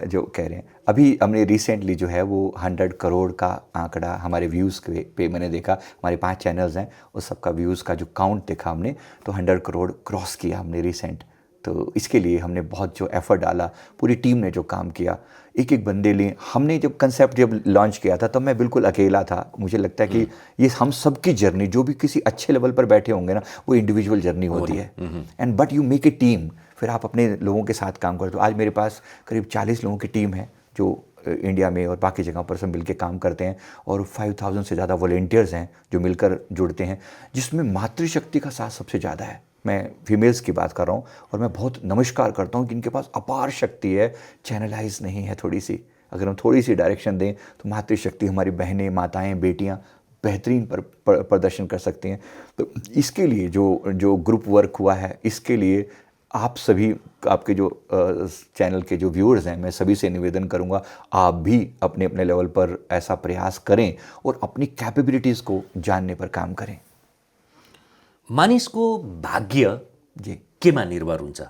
जो कह रहे हैं, अभी हमने रिसेंटली जो है वो 100 करोड़ का आंकड़ा हमारे व्यूज़ पे मैंने देखा। हमारे 5 चैनल्स हैं, उस सबका व्यूज़ का जो काउंट देखा हमने, तो 100 करोड़ क्रॉस किया हमने रिसेंट। तो इसके लिए हमने बहुत जो एफर्ट डाला, पूरी टीम ने जो काम किया, एक एक बंदे लिए। हमने जब कंसेप्ट जब लॉन्च किया था तब मैं बिल्कुल अकेला था। मुझे लगता है कि ये हम सब की जर्नी, जो भी किसी अच्छे लेवल पर बैठे होंगे ना, वो इंडिविजुअल जर्नी होती है। And but you make a team, फिर आप अपने लोगों के साथ काम करते हो। आज मेरे पास करीब 40 लोगों की टीम है जो इंडिया में और बाकी जगहों पर सब मिलकर काम करते हैं, और 5000 से ज़्यादा वॉलेंटियर्स हैं जो मिलकर जुड़ते हैं, जिसमें मातृशक्ति का साथ सबसे ज़्यादा है। मैं फीमेल्स की बात कर रहा हूँ, और मैं बहुत नमस्कार करता हूँ कि इनके पास अपार शक्ति है, चैनलाइज नहीं है थोड़ी सी। अगर हम थोड़ी सी डायरेक्शन दें तो मातृशक्ति, हमारी बहनें, माताएँ, बेटियाँ बेहतरीन प्रदर्शन कर सकती हैं। तो इसके लिए जो ग्रुप वर्क हुआ है, इसके लिए आप सभी, आपके जो चैनल के जो व्यूअर्स हैं, मैं सभी से निवेदन करूंगा आप भी अपने अपने लेवल पर ऐसा प्रयास करें और अपनी कैपेबिलिटीज़ को जानने पर काम करें। मानिसको भाग्य जी केमा निर्भर हुन्छ?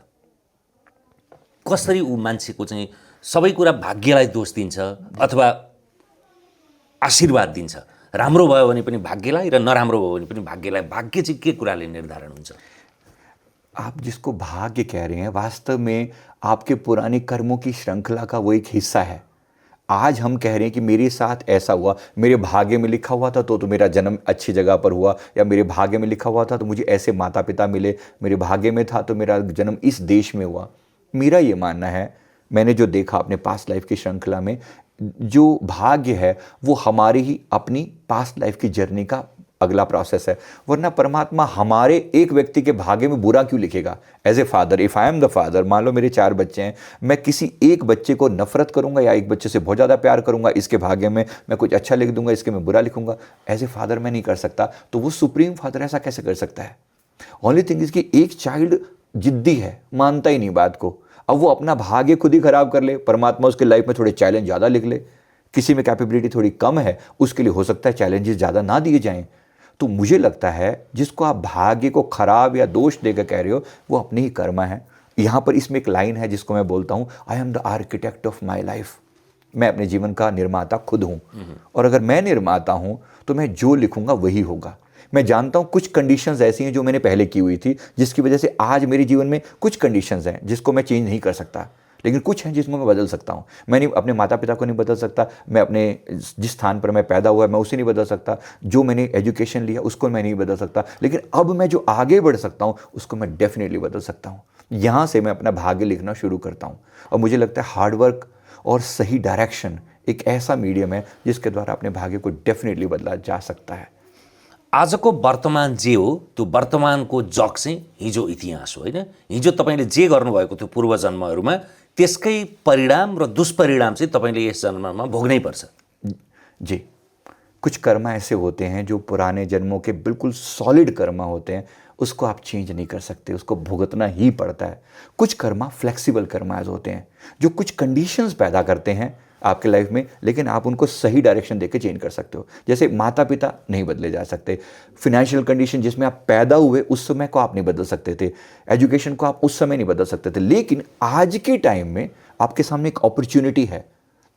कसरी ऊ मान्छेको चाहिँ सबै कुरा भाग्यलाई दोष दिन्छ अथवा आशीर्वाद दिन्छ? राम्रो भयो भने पनि भाग्यलाई र नराम्रो भयो भने पनि भाग्यलाई। भाग्य चाहिँ के कुराले निर्धारण हुन्छ? आप जिसको भाग्य कह रहे हैं, वास्तव में आपके पुराने कर्मों की श्रृंखला का वो एक हिस्सा है। आज हम कह रहे हैं कि मेरे साथ ऐसा हुआ, मेरे भाग्य में लिखा हुआ था तो मेरा जन्म अच्छी जगह पर हुआ, या मेरे भाग्य में लिखा हुआ था तो मुझे ऐसे माता पिता मिले, मेरे भाग्य में था तो मेरा जन्म इस देश में हुआ। मेरा ये मानना है, मैंने जो देखा अपने पास्ट लाइफ की श्रृंखला में, जो भाग्य है वो हमारी ही अपनी पास्ट लाइफ की जर्नी का अगला प्रोसेस है। वरना परमात्मा हमारे एक व्यक्ति के भाग्य में बुरा क्यों लिखेगा? As a father, if I am the father, मान लो मेरे 4 बच्चे हैं, मैं किसी एक बच्चे को नफरत करूंगा या एक बच्चे से बहुत ज़्यादा प्यार करूंगा, इसके भाग्य में मैं कुछ अच्छा लिख दूंगा, इसके मैं बुरा लिखूंगा। एज ए फादर मैं नहीं कर सकता, तो वो सुप्रीम फादर ऐसा कैसे कर सकता है? ओनली थिंग इज कि एक चाइल्ड जिद्दी है, मानता ही नहीं बात को। अब वो अपना भाग्य खुद ही खराब कर ले, परमात्मा उसके लाइफ में थोड़े चैलेंज ज़्यादा लिख ले। किसी में कैपेबिलिटी थोड़ी कम है, उसके लिए हो सकता है चैलेंजेस ज़्यादा ना दिए जाएं। तो मुझे लगता है जिसको आप भाग्य को खराब या दोष देकर कह रहे हो, वो अपनी ही कर्मा है। यहाँ पर इसमें एक लाइन है जिसको मैं बोलता हूँ, आई am the architect of my life. मैं अपने जीवन का निर्माता खुद हूँ, और अगर मैं निर्माता हूँ तो मैं जो लिखूंगा वही होगा। मैं जानता हूँ कुछ कंडीशंस ऐसी हैं जो मैंने पहले की हुई थी, जिसकी वजह से आज मेरे जीवन में कुछ कंडीशंस हैं जिसको मैं चेंज नहीं कर सकता, लेकिन कुछ हैं जिसमें मैं बदल सकता हूँ। मैं नहीं, अपने माता पिता को नहीं बदल सकता, मैं अपने जिस स्थान पर मैं पैदा हुआ है मैं उसे नहीं बदल सकता, जो मैंने एजुकेशन लिया उसको मैं नहीं बदल सकता, लेकिन अब मैं जो आगे बढ़ सकता हूँ उसको मैं डेफिनेटली बदल सकता हूँ। यहाँ से मैं अपना भाग्य लिखना शुरू करता हूँ, और मुझे लगता है हार्डवर्क और सही डायरेक्शन एक ऐसा मीडियम है जिसके द्वारा अपने भाग्य को डेफिनेटली बदला जा सकता है। आजको वर्तमान जे हो त्यो वर्तमानको जग चाहिँ हिजो इतिहास हो, होइन? हिजो तपाईँले जे गर्नुभएको थियो पूर्व जन्महरूमा, त्यसकै परिणाम र दुष्परिणाम चाहिँ तपाईँले यस जन्ममा भोग्नै पर्छ। जी, कुछ कर्म ऐसे होते हैं जो पुराने जन्मों के बिल्कुल सॉलिड कर्म होते हैं, उसको आप चेंज नहीं कर सकते, उसको भुगतना ही पड़ता है। कुछ कर्मा फ्लेक्सिबल कर्माज होते हैं जो कुछ कंडीशंस पैदा करते हैं आपके लाइफ में, लेकिन आप उनको सही डायरेक्शन देके चेंज कर सकते हो। जैसे माता पिता नहीं बदले जा सकते, फिनेंशियल कंडीशन जिसमें आप पैदा हुए उस समय को आप नहीं बदल सकते थे, एजुकेशन को आप उस समय नहीं बदल सकते थे, लेकिन आज के टाइम में आपके सामने एक अपॉर्चुनिटी है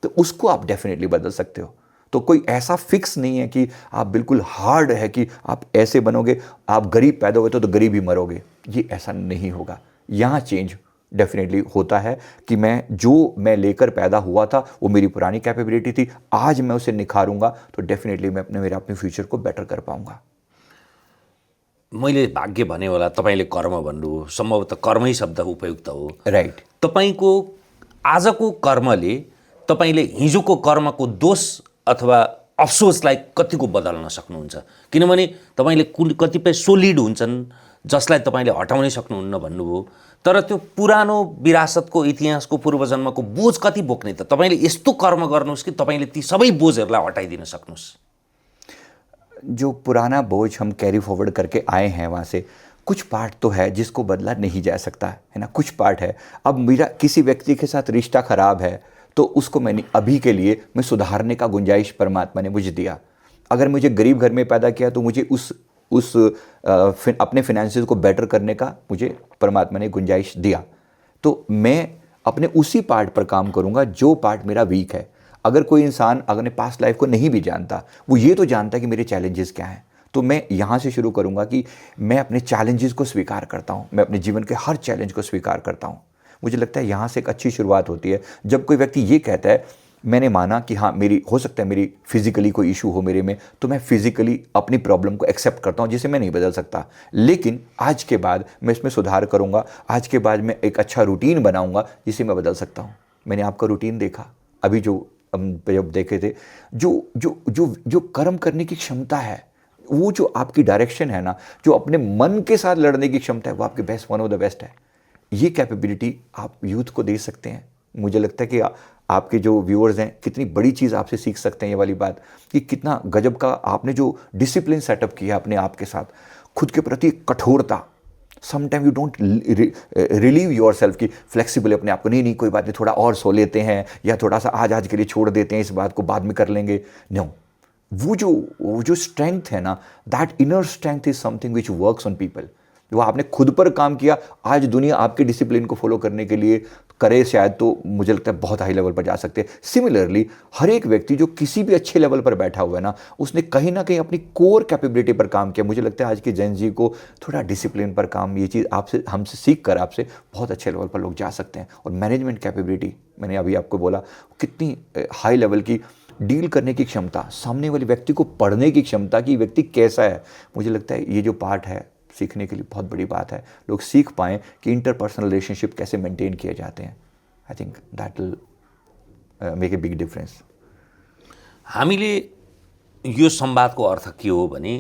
तो उसको आप डेफिनेटली बदल सकते हो। तो कोई ऐसा फिक्स नहीं है कि आप बिल्कुल हार्ड है कि आप ऐसे बनोगे, आप गरीब पैदा हुए तो गरीब ही मरोगे, ये ऐसा नहीं होगा। यहाँ चेंज डेफिनेटली होता है कि मैं लेकर पैदा हुआ था वो मेरी पुरानी कैपेबिलिटी थी, आज मैं उसे निखारूंगा तो डेफिनेटली मैं अपने फ्यूचर को बेटर कर पाऊंगा। मैले भाग्य भने होला, तपाईँले कर्म भन्नुभयो, सम्भवतः कर्मै शब्द उपयुक्त हो। राइट। तपाईँको आजको कर्मले तपाईँले हिजोको कर्मको दोष अथवा अफसोसलाई कतिको बदल्न सक्नुहुन्छ? किनभने तपाईँले कतिपय सोलिड हुन्छन् जसलाई तपाईँले हटाउनै सक्नुहुन्न भन्नुभयो, तर त्यो पुरानो विरासतको इतिहासको पूर्वजन्मको बोझ कति बोक्ने त? तपाईँले यस्तो कर्म गर्नुहोस् कि तपाईँले ती सबै बोझहरूलाई हटाइदिन सक्नुहोस्। जो पुराना बोझ हम कैरी फॉरवर्ड करके आए हैं वहाँ से कुछ पार्ट तो है जिसको बदला नहीं जा सकता है ना, कुछ पार्ट है। अब मेरा किसी व्यक्ति के साथ रिश्ता खराब है तो उसको मैंने अभी के लिए मैं सुधारने का गुंजाइश परमात्मा ने मुझे दिया। अगर मुझे गरीब घर में पैदा किया तो मुझे अपने फिनेंसेस को बेटर करने का मुझे परमात्मा ने गुंजाइश दिया, तो मैं अपने उसी पार्ट पर काम करूंगा जो पार्ट मेरा वीक है। अगर कोई इंसान अगर पास्ट लाइफ को नहीं भी जानता, वो ये तो जानता है कि मेरे चैलेंजेस क्या हैं, तो मैं यहाँ से शुरू करूँगा कि मैं अपने चैलेंजेस को स्वीकार करता हूँ, मैं अपने जीवन के हर चैलेंज को स्वीकार करता हूँ। मुझे लगता है यहाँ से एक अच्छी शुरुआत होती है। जब कोई व्यक्ति ये कहता है, मैंने माना कि हाँ हो सकता है मेरी फिजिकली कोई इशू हो मेरे में, तो मैं फिजिकली अपनी प्रॉब्लम को एक्सेप्ट करता हूँ जिसे मैं नहीं बदल सकता, लेकिन आज के बाद मैं इसमें सुधार करूँगा, आज के बाद मैं एक अच्छा रूटीन बनाऊँगा जिसे मैं बदल सकता हूँ। मैंने आपका रूटीन देखा अभी जो जब देखे थे, जो जो जो जो कर्म करने की क्षमता है, वो जो आपकी डायरेक्शन है ना, जो अपने मन के साथ लड़ने की क्षमता है, वो आपके best one of the best है। ये कैपेबिलिटी आप यूथ को दे सकते हैं। मुझे लगता है कि आपके जो व्यूअर्स हैं कितनी बड़ी चीज़ आपसे सीख सकते हैं ये वाली बात, कि कितना गजब का आपने जो डिसिप्लिन सेटअप किया अपने आप के साथ, खुद के प्रति कठोरता। Sometime you don't relieve your self की फ्लेक्सिबल अपने आप को, नहीं कोई बात नहीं, थोड़ा और सो लेते हैं या थोड़ा सा आज के लिए छोड़ देते हैं, इस बात को बाद में कर लेंगे। नो, वो जो स्ट्रेंथ है ना, that inner strength is something which works on people. वो आपने खुद पर काम किया, आज दुनिया आपके डिसिप्लिन को फॉलो करने के लिए करे शायद, तो मुझे लगता है बहुत हाई लेवल पर जा सकते हैं। सिमिलरली हर एक व्यक्ति जो किसी भी अच्छे लेवल पर बैठा हुआ है ना, उसने कहीं ना कहीं अपनी कोर कैपेबिलिटी पर काम किया। मुझे लगता है आज के जेन जी को थोड़ा डिसिप्लिन पर काम, ये चीज़ हमसे सीख कर आपसे बहुत अच्छे लेवल पर लोग जा सकते हैं। और मैनेजमेंट कैपेबिलिटी, मैंने अभी आपको बोला कितनी हाई लेवल की डील करने की क्षमता, सामने वाले व्यक्ति को पढ़ने की क्षमता कि व्यक्ति कैसा है, मुझे लगता है ये जो पार्ट है सीखने के लिए बहुत बड़ी बात है। लोग सीख पाएँ कि इंटरपर्सनल रिलेशनशिप कैसे मेंटेन किए जाते हैं। I think that will make a big difference. हामीले यो संवादको अर्थ के हो भने,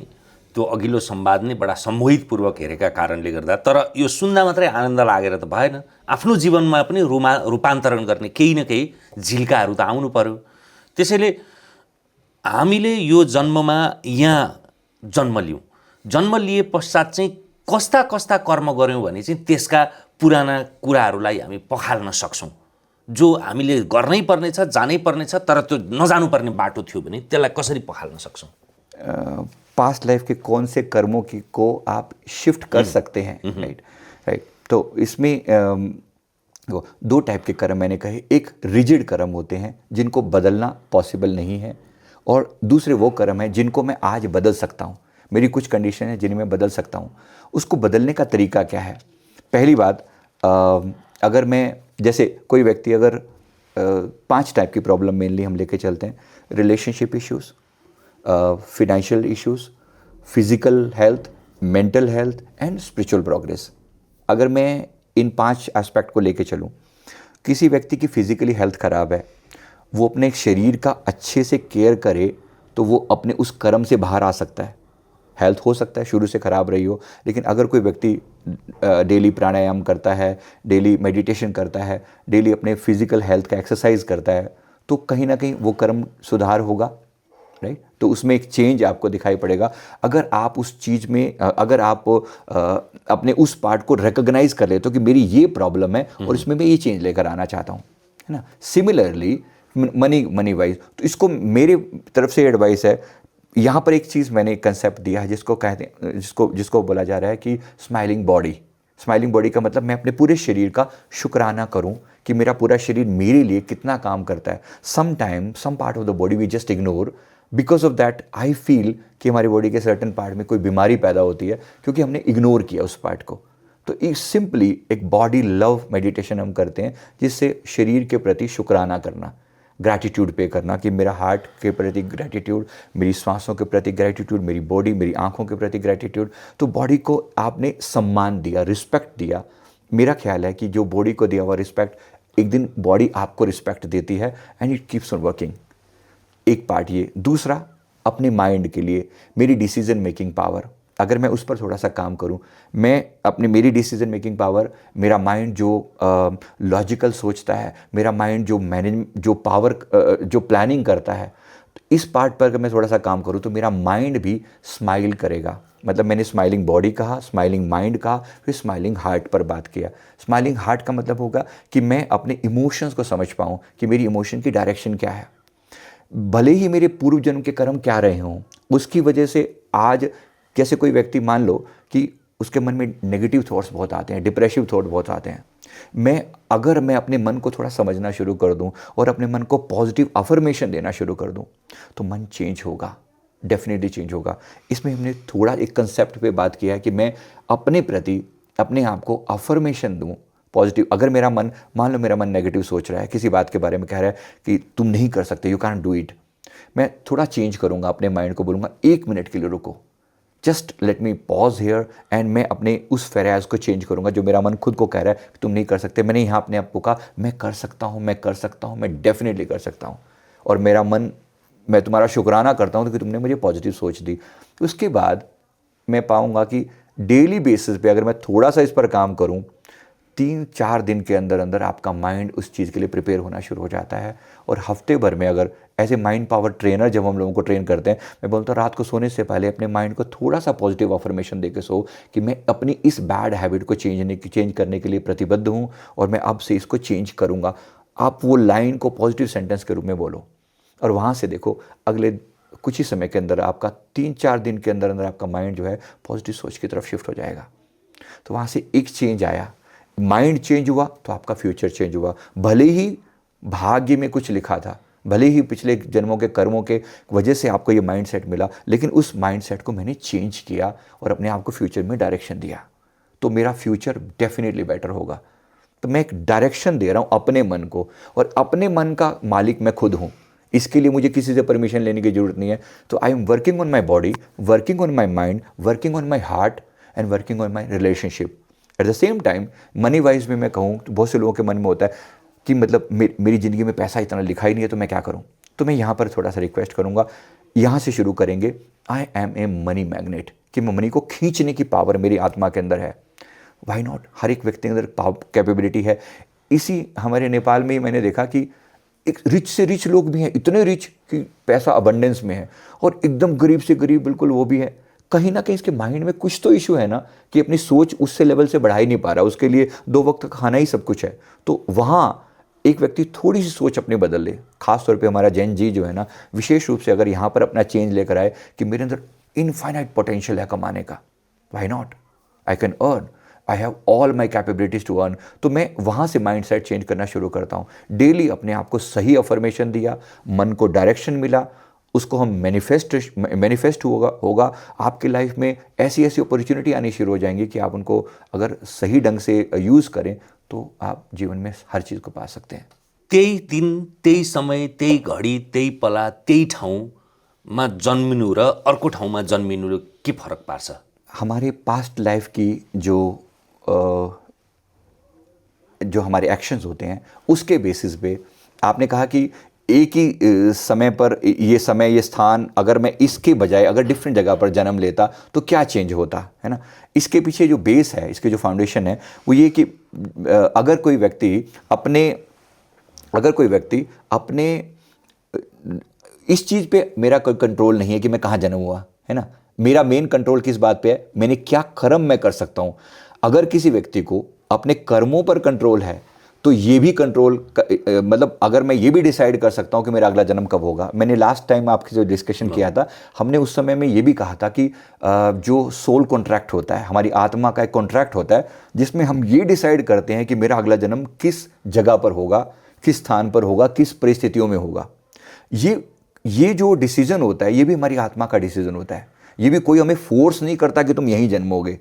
त्यो अघिल्लो संवाद नै बडा सम्मोहितपूर्वक हेरेका कारणले गर्दा, तर यो सुन्दा मात्रै आनन्द लागेर त भएन, आफ्नो जीवनमा पनि रूपान्तरण गर्ने केही न केही झिल्काहरू त आउनु पर्यो। त्यसैले हामीले यो जन्ममा यहाँ जन्म लियौँ, जन्म लिए पश्चात चाहिँ कस्ता कस्ता कर्म गऱ्यौँ भने चाहिँ त्यसका पुराना कुराहरूलाई हामी पखाल्न सक्छौँ। जो हामीले गर्नै पर्नेछ, जानै पर्नेछ, तर त्यो नजानुपर्ने बाटो थियो भने त्यसलाई कसरी पखाल्न सक्छौँ? पास्ट लाइफ के कौन से कर्मों को आप शिफ्ट कर सकते हैं, राइट। तो इसमें दो टाइप के कर्म मैंने कहे, एक रिजिड कर्म होते हैं जिनको बदलना पॉसिबल नहीं है, और दूसरे वो कर्म हैं जिनको मैं आज बदल सकता हूँ। मेरी कुछ कंडीशन है जिन्हें मैं बदल सकता हूँ। उसको बदलने का तरीका क्या है? पहली बात, अगर मैं जैसे कोई व्यक्ति अगर 5 टाइप की प्रॉब्लम मेनली हम लेके चलते हैं, relationship issues, financial issues, physical health, mental health and spiritual progress. अगर मैं इन 5 एस्पेक्ट को लेके चलूँ, किसी व्यक्ति की फिजिकली हेल्थ ख़राब है, वो अपने शरीर का अच्छे से केयर करे तो वो अपने उस कर्म से बाहर आ सकता है। हेल्थ हो सकता है शुरू से ख़राब रही हो, लेकिन अगर कोई व्यक्ति डेली प्राणायाम करता है, डेली मेडिटेशन करता है, डेली अपने फिजिकल हेल्थ का एक्सरसाइज करता है, तो कहीं ना कहीं वो कर्म सुधार होगा, राइट। तो उसमें एक चेंज आपको दिखाई पड़ेगा अगर आप उस चीज़ में अगर आप अपने उस पार्ट को रिकॉग्नाइज कर लेते हो कि मेरी ये प्रॉब्लम है और इसमें मैं ये चेंज लेकर आना चाहता हूँ, है ना। सिमिलरली मनी वाइज, तो इसको मेरे तरफ से एडवाइस है। यहाँ पर एक चीज़ मैंने कंसेप्ट दिया है जिसको कहते हैं, जिसको बोला जा रहा है कि स्माइलिंग बॉडी। स्माइलिंग बॉडी का मतलब मैं अपने पूरे शरीर का शुक्राना करूं कि मेरा पूरा शरीर मेरे लिए कितना काम करता है। Some part of the body we just ignore, because of that I feel कि हमारी बॉडी के सर्टन पार्ट में कोई बीमारी पैदा होती है क्योंकि हमने इग्नोर किया उस पार्ट को। तो एक सिंपली एक बॉडी लव मेडिटेशन हम करते हैं जिससे शरीर के प्रति शुक्राना करना, ग्रैटिट्यूड पे करना कि मेरा हार्ट के प्रति ग्रैटिट्यूड, मेरी सांसों के प्रति ग्रैटिट्यूड, मेरी बॉडी, मेरी आंखों के प्रति ग्रैटिट्यूड। तो बॉडी को आपने सम्मान दिया, रिस्पेक्ट दिया। मेरा ख्याल है कि जो बॉडी को दिया हुआ रिस्पेक्ट, एक दिन बॉडी आपको रिस्पेक्ट देती है and it keeps on working. एक पार्ट ये। दूसरा, अपने माइंड के लिए मेरी डिसीजन मेकिंग पावर, अगर मैं उस पर थोड़ा सा काम करूं, मेरी डिसीजन मेकिंग पावर, मेरा माइंड जो लॉजिकल सोचता है, मेरा माइंड जो प्लानिंग करता है, तो इस पार्ट पर अगर मैं थोड़ा सा काम करूं तो मेरा माइंड भी स्माइल करेगा। मतलब मैंने स्माइलिंग बॉडी कहा, स्माइलिंग माइंड कहा, फिर स्माइलिंग हार्ट पर बात किया। स्माइलिंग हार्ट का मतलब होगा कि मैं अपने इमोशंस को समझ पाऊँ कि मेरी इमोशन की डायरेक्शन क्या है। भले ही मेरे पूर्व जन्म के कर्म क्या रहे हों, उसकी वजह से आज जैसे कोई व्यक्ति मान लो कि उसके मन में नेगेटिव थॉट्स बहुत आते हैं, डिप्रेसिव थॉट बहुत आते हैं। अगर मैं अपने मन को थोड़ा समझना शुरू कर दूं और अपने मन को पॉजिटिव अफर्मेशन देना शुरू कर दूं तो मन चेंज होगा, डेफिनेटली चेंज होगा। इसमें हमने थोड़ा एक कंसेप्ट पे बात किया है कि मैं अपने प्रति अपने आप को अफर्मेशन दूं पॉजिटिव। अगर मेरा मन, मान लो मेरा मन नेगेटिव सोच रहा है, किसी बात के बारे में कह रहा है कि तुम नहीं कर सकते, यू कैन डू इट, मैं थोड़ा चेंज करूंगा, अपने माइंड को बोलूँगा 1 मिनट के लिए रुको, just let me pause here, and मैं अपने उस फ्रेज को चेंज करूंगा जो मेरा मन खुद को कह रहा है कि तुम नहीं कर सकते। मैंने यहाँ अपने आप को कहा मैं कर सकता हूँ, मैं कर सकता हूँ, मैं डेफिनेटली कर सकता हूँ। और मेरा मन, मैं तुम्हारा शुक्राना करता हूँ कि तुमने मुझे पॉजिटिव सोच दी। उसके बाद मैं पाऊँगा कि डेली बेसिस पे अगर मैं थोड़ा सा इस पर काम करूँ, 3-4 दिन के अंदर अंदर आपका माइंड उस चीज़ के लिए प्रिपेयर होना शुरू हो जाता है। और हफ्ते भर में अगर ऐसे माइंड पावर ट्रेनर जब हम लोगों को ट्रेन करते हैं, मैं बोलता हूँ रात को सोने से पहले अपने माइंड को थोड़ा सा पॉजिटिव अफर्मेशन देकर सो कि मैं अपनी इस बैड हैबिट को चेंज करने के लिए प्रतिबद्ध हूँ और मैं अब से इसको चेंज करूँगा। आप वो लाइन को पॉजिटिव सेंटेंस के रूप में बोलो और वहाँ से देखो अगले कुछ ही समय के अंदर आपका 3-4 दिन के अंदर अंदर आपका माइंड जो है पॉजिटिव सोच की तरफ शिफ्ट हो जाएगा। तो वहाँ से एक चेंज आया, माइंड चेंज हुआ तो आपका फ्यूचर चेंज हुआ। भले ही भाग्य में कुछ लिखा था, भले ही पिछले जन्मों के कर्मों के वजह से आपको ये माइंडसेट मिला, लेकिन उस माइंडसेट को मैंने चेंज किया और अपने आप को फ्यूचर में डायरेक्शन दिया, तो मेरा फ्यूचर डेफिनेटली बेटर होगा। तो मैं एक डायरेक्शन दे रहा हूँ अपने मन को, और अपने मन का मालिक मैं खुद हूँ। इसके लिए मुझे किसी से परमिशन लेने की जरूरत नहीं है। तो I am working on my body, working on my mind, working on my heart and working on my relationship. At the same time money wise में मैं कहूँ तो बहुत से लोगों के मन में होता है कि मतलब मेरी ज़िंदगी में पैसा इतना लिखा ही नहीं है तो मैं क्या करूँ। तो मैं यहाँ पर थोड़ा सा रिक्वेस्ट करूँगा, यहाँ से शुरू करेंगे। I am a money magnet, कि मनी को खींचने की पावर मेरी आत्मा के अंदर है। वाई नॉट, हर एक व्यक्ति के अंदर कैपेबिलिटी है। इसी हमारे नेपाल में ही मैंने देखा कि एक रिच से रिच लोग भी हैं, इतने रिच कि पैसा अबंडेंस में है, और एकदम गरीब से गरीब बिल्कुल वो भी है। कहीं ना कहीं इसके माइंड में कुछ तो इशू है ना, कि अपनी सोच उससे लेवल से बढ़ा ही नहीं पा रहा, उसके लिए 2 वक्त का खाना ही सब कुछ है। तो वहाँ एक व्यक्ति थोड़ी सी सोच अपनी बदल ले, खासतौर पे हमारा जैन जी जो है ना, विशेष रूप से अगर यहाँ पर अपना चेंज लेकर आए कि मेरे अंदर इनफाइनाइट पोटेंशियल है कमाने का, why not, I can earn, I have all my capabilities to earn. तो मैं वहाँ से माइंड सेट चेंज करना शुरू करता हूँ। डेली अपने आप को सही अफर्मेशन दिया, मन को डायरेक्शन मिला, उसको हम मैनिफेस्ट होगा आपकी लाइफ में। ऐसी ऐसी अपॉर्चुनिटी आनी शुरू हो जाएंगी कि आप उनको अगर सही ढंग से यूज़ करें तो आप जीवन में हर चीज़ को पा सकते हैं। त्यही दिन, त्यही समय, त्यही घडी, त्यही पला, त्यही ठाउँमा जन्मिनु र अर्को ठाउँमा जन्मिनु के फरक पार्छ? हमारे पास्ट लाइफ की जो हमारे एक्शंस होते हैं उसके बेसिस पे, आपने कहा कि एक ही समय पर ये समय, ये स्थान, अगर मैं इसके बजाय अगर डिफरेंट जगह पर जन्म लेता तो क्या चेंज होता है ना। इसके पीछे जो बेस है, इसके जो फाउंडेशन है वो ये कि अगर कोई व्यक्ति अपने इस चीज़ पे मेरा कोई कंट्रोल नहीं है कि मैं कहाँ जन्म हुआ, है ना। मेरा मेन कंट्रोल किस बात पे है, मैंने क्या कर्म मैं कर सकता हूँ। अगर किसी व्यक्ति को अपने कर्मों पर कंट्रोल है तो ये भी कंट्रोल मतलब अगर मैं ये भी डिसाइड कर सकता हूँ कि मेरा अगला जन्म कब होगा। मैंने लास्ट टाइम आपके जो डिस्कशन किया था, हमने उस समय में ये भी कहा था कि जो सोल कॉन्ट्रैक्ट होता है, हमारी आत्मा का एक कॉन्ट्रैक्ट होता है जिसमें हम ये डिसाइड करते हैं कि मेरा अगला जन्म किस जगह पर होगा, किस स्थान पर होगा, किस परिस्थितियों में होगा। ये जो डिसीजन होता है ये भी हमारी आत्मा का डिसीजन होता है। ये भी कोई हमें फोर्स नहीं करता कि तुम यहीं जन्मोगे।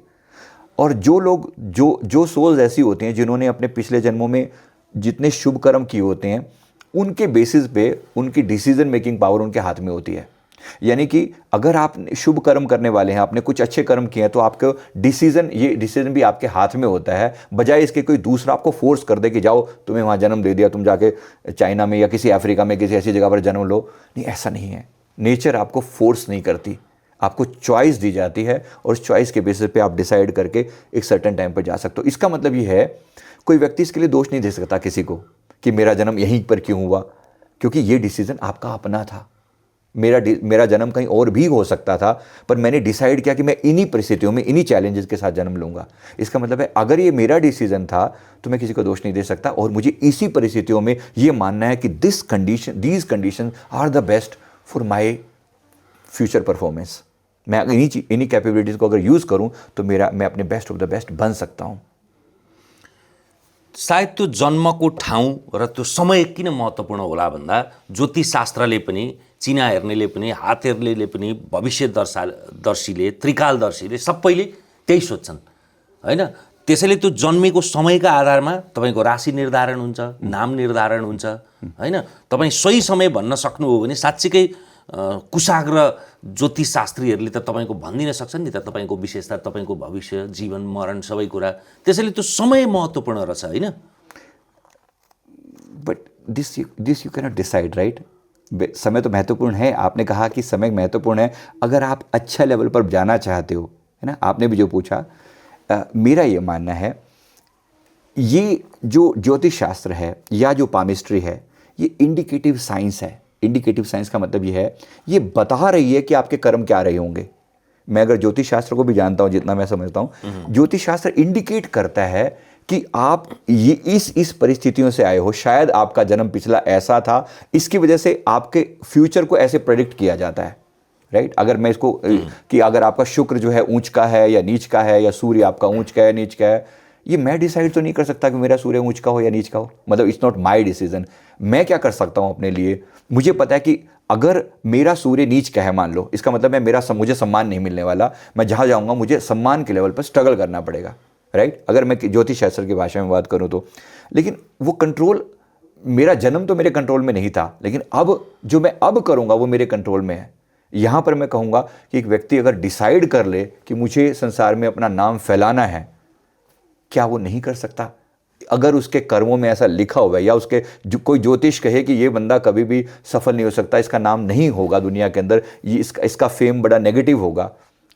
और जो लोग जो सोल्स ऐसी होती हैं जिन्होंने अपने पिछले जन्मों में जितने शुभ कर्म किए होते हैं, उनके बेसिस पे उनकी डिसीजन मेकिंग पावर उनके हाथ में होती है। यानी कि अगर आप शुभ कर्म करने वाले हैं, आपने कुछ अच्छे कर्म किए हैं, तो आपको ये डिसीजन भी आपके हाथ में होता है, बजाय इसके कोई दूसरा आपको फोर्स कर दे कि जाओ तुम्हें वहाँ जन्म दे दिया, तुम जाके चाइना में या किसी अफ्रीका में किसी ऐसी जगह पर जन्म लो। नहीं, ऐसा नहीं है। नेचर आपको फोर्स नहीं करती, आपको चॉइस दी जाती है और उस चॉइस के बेसिस पे आप डिसाइड करके एक सर्टेन टाइम पर जा सकते हो। इसका मतलब ये है, कोई व्यक्ति इसके लिए दोष नहीं दे सकता किसी को कि मेरा जन्म यहीं पर क्यों हुआ, क्योंकि ये डिसीजन आपका अपना था। मेरा जन्म कहीं और भी हो सकता था, पर मैंने डिसाइड किया कि मैं इन्हीं परिस्थितियों में इन्हीं चैलेंजेस के साथ जन्म लूंगा। इसका मतलब है अगर ये मेरा डिसीजन था तो मैं किसी को दोष नहीं दे सकता, और मुझे इसी परिस्थितियों में ये मानना है कि these condition are the best for my future performance. मैं अगर इन्हीं कैपेबिलिटीज़ को अगर यूज़ करूं तो मैं अपने बेस्ट ऑफ द बेस्ट बन सकता हूं। सायद त्यो जन्मको ठाउँ र त्यो समय किन महत्त्वपूर्ण होला भन्दा ज्योतिषशास्त्रले पनि, चिना हेर्नेले पनि, हात हेर्नेले पनि, भविष्यदर्शीले, त्रिकालदर्शीले सबैले त्यही सोध्छन्, होइन। त्यसैले त्यो जन्मेको समयका आधारमा तपाईँको राशि निर्धारण हुन्छ, नाम निर्धारण हुन्छ, होइन। तपाईँ सही समय भन्न सक्नुभयो भने साँच्चीकै कुशाग्र ज्योतिषशास्त्रीहरूले त तपाईँको भनिदिन सक्छन् नि त, तपाईँको विशेषता, तपाईँको भविष्य, जीवन, मरण, सबै कुरा। त्यसैले त्यो समय महत्त्वपूर्ण रहेछ, होइन। But this you cannot decide, right. समय तो महत्वपूर्ण है, आपने कहा कि समय महत्वपूर्ण है अगर आप अच्छा लेवल पर जाना चाहते हो, है ना। आपने भी जो पूछा, मेरा ये मानना है, ये जो ज्योतिष शास्त्र है या जो पामिस्ट्री है, ये इंडिकेटिव साइंस है। इंडिकेटिव साइंस का मतलब ये है, ये बता रही है कि आपके कर्म क्या रहे होंगे। मैं अगर ज्योतिष शास्त्र को भी जानता हूँ, जितना मैं समझता हूँ, ज्योतिष शास्त्र इंडिकेट करता है कि आप ये इस परिस्थितियों से आए हो, शायद आपका जन्म पिछला ऐसा था, इसकी वजह से आपके फ्यूचर को ऐसे प्रेडिक्ट किया जाता है, राइट। अगर मैं इसको कि अगर आपका शुक्र जो है ऊंच का है या नीच का है, या सूर्य आपका ऊंच का है नीच का है, ये मैं डिसाइड तो नहीं कर सकता कि मेरा सूर्य ऊंच का हो या नीच का हो। मतलब इट्स नॉट माय डिसीजन। मैं क्या कर सकता हूँ अपने लिए, मुझे पता है कि अगर मेरा सूर्य नीच का है, मान लो, इसका मतलब है मुझे सम्मान नहीं मिलने वाला। मैं जहाँ जाऊँगा मुझे सम्मान के लेवल पर स्ट्रगल करना पड़ेगा, राइट। अगर मैं ज्योतिष शास्त्र की भाषा में बात करूँ तो। लेकिन वो कंट्रोल, मेरा जन्म तो मेरे कंट्रोल में नहीं था, लेकिन अब जो मैं अब करूँगा वो मेरे कंट्रोल में है। यहाँ पर मैं कहूँगा कि एक व्यक्ति अगर डिसाइड कर ले कि मुझे संसार में अपना नाम फैलाना है, क्या वो नहीं कर सकता? अगर उसके कर्मों में ऐसा लिखा हुआ है, या उसके कोई ज्योतिष कहे कि ये बंदा कभी भी सफल नहीं हो सकता, इसका नाम नहीं होगा दुनिया के अंदर, ये इसका फेम बड़ा नेगेटिव होगा,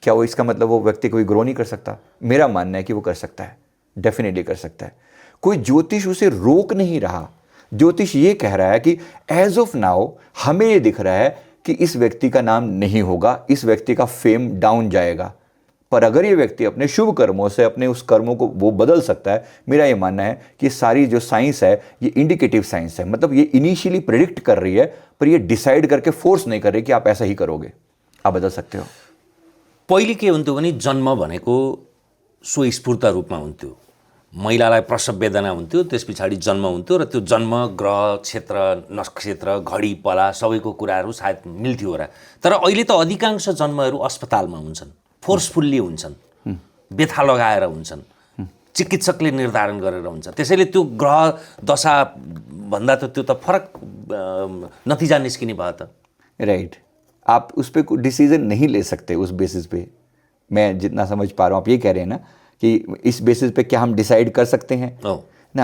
क्या वो इसका मतलब वो व्यक्ति कोई ग्रो नहीं कर सकता? मेरा मानना है कि वो कर सकता है, डेफिनेटली कर सकता है। कोई ज्योतिष उसे रोक नहीं रहा। ज्योतिष ये कह रहा है कि एज ऑफ नाउ हमें ये दिख रहा है कि इस व्यक्ति का नाम नहीं होगा, इस व्यक्ति का फेम डाउन जाएगा। पर अगर ये व्यक्ति अपने शुभ कर्मों से अपने उस कर्मों को वो बदल सकता है। मेरा ये मानना है कि सारी जो साइंस है ये इंडिकेटिव साइंस है। मतलब ये इनिशियली प्रेडिक्ट कर रही है, पर ये डिसाइड करके फोर्स नहीं कर रही कि आप ऐसा ही करोगे, आप बदल सकते हो। पहिले के हुन्थ्यो भने जन्म भनेको स्वस्फूर्त रूपमा हुन्थ्यो। महिलालाई प्रसव वेदना हुन्थ्यो, त्यस पछाडि जन्म हुन्थ्यो, र त्यो जन्म ग्रह, क्षेत्र, नक्षत्र, घडी, पला सबैको कुराहरू सायद मिल्थ्यो होला। तर अहिले त अधिकांश जन्महरू अस्पतालमा हुन्छन्, फोर्सफुल्ली हुन्छन्, बेथा लगाएर हुन्छन्, चिकित्सकले निर्धारण गरेर हुन्छ। त्यसैले त्यो ग्रह दशा भन्दा त त्यो त फरक नतिजा निस्किने भयो त। राइट, आप उस पर डिसीजन नहीं ले सकते उस बेसिस पे। मैं जितना समझ पा रहा हूँ आप ये कह रहे हैं ना कि इस बेसिस पे क्या हम डिसाइड कर सकते हैं ना।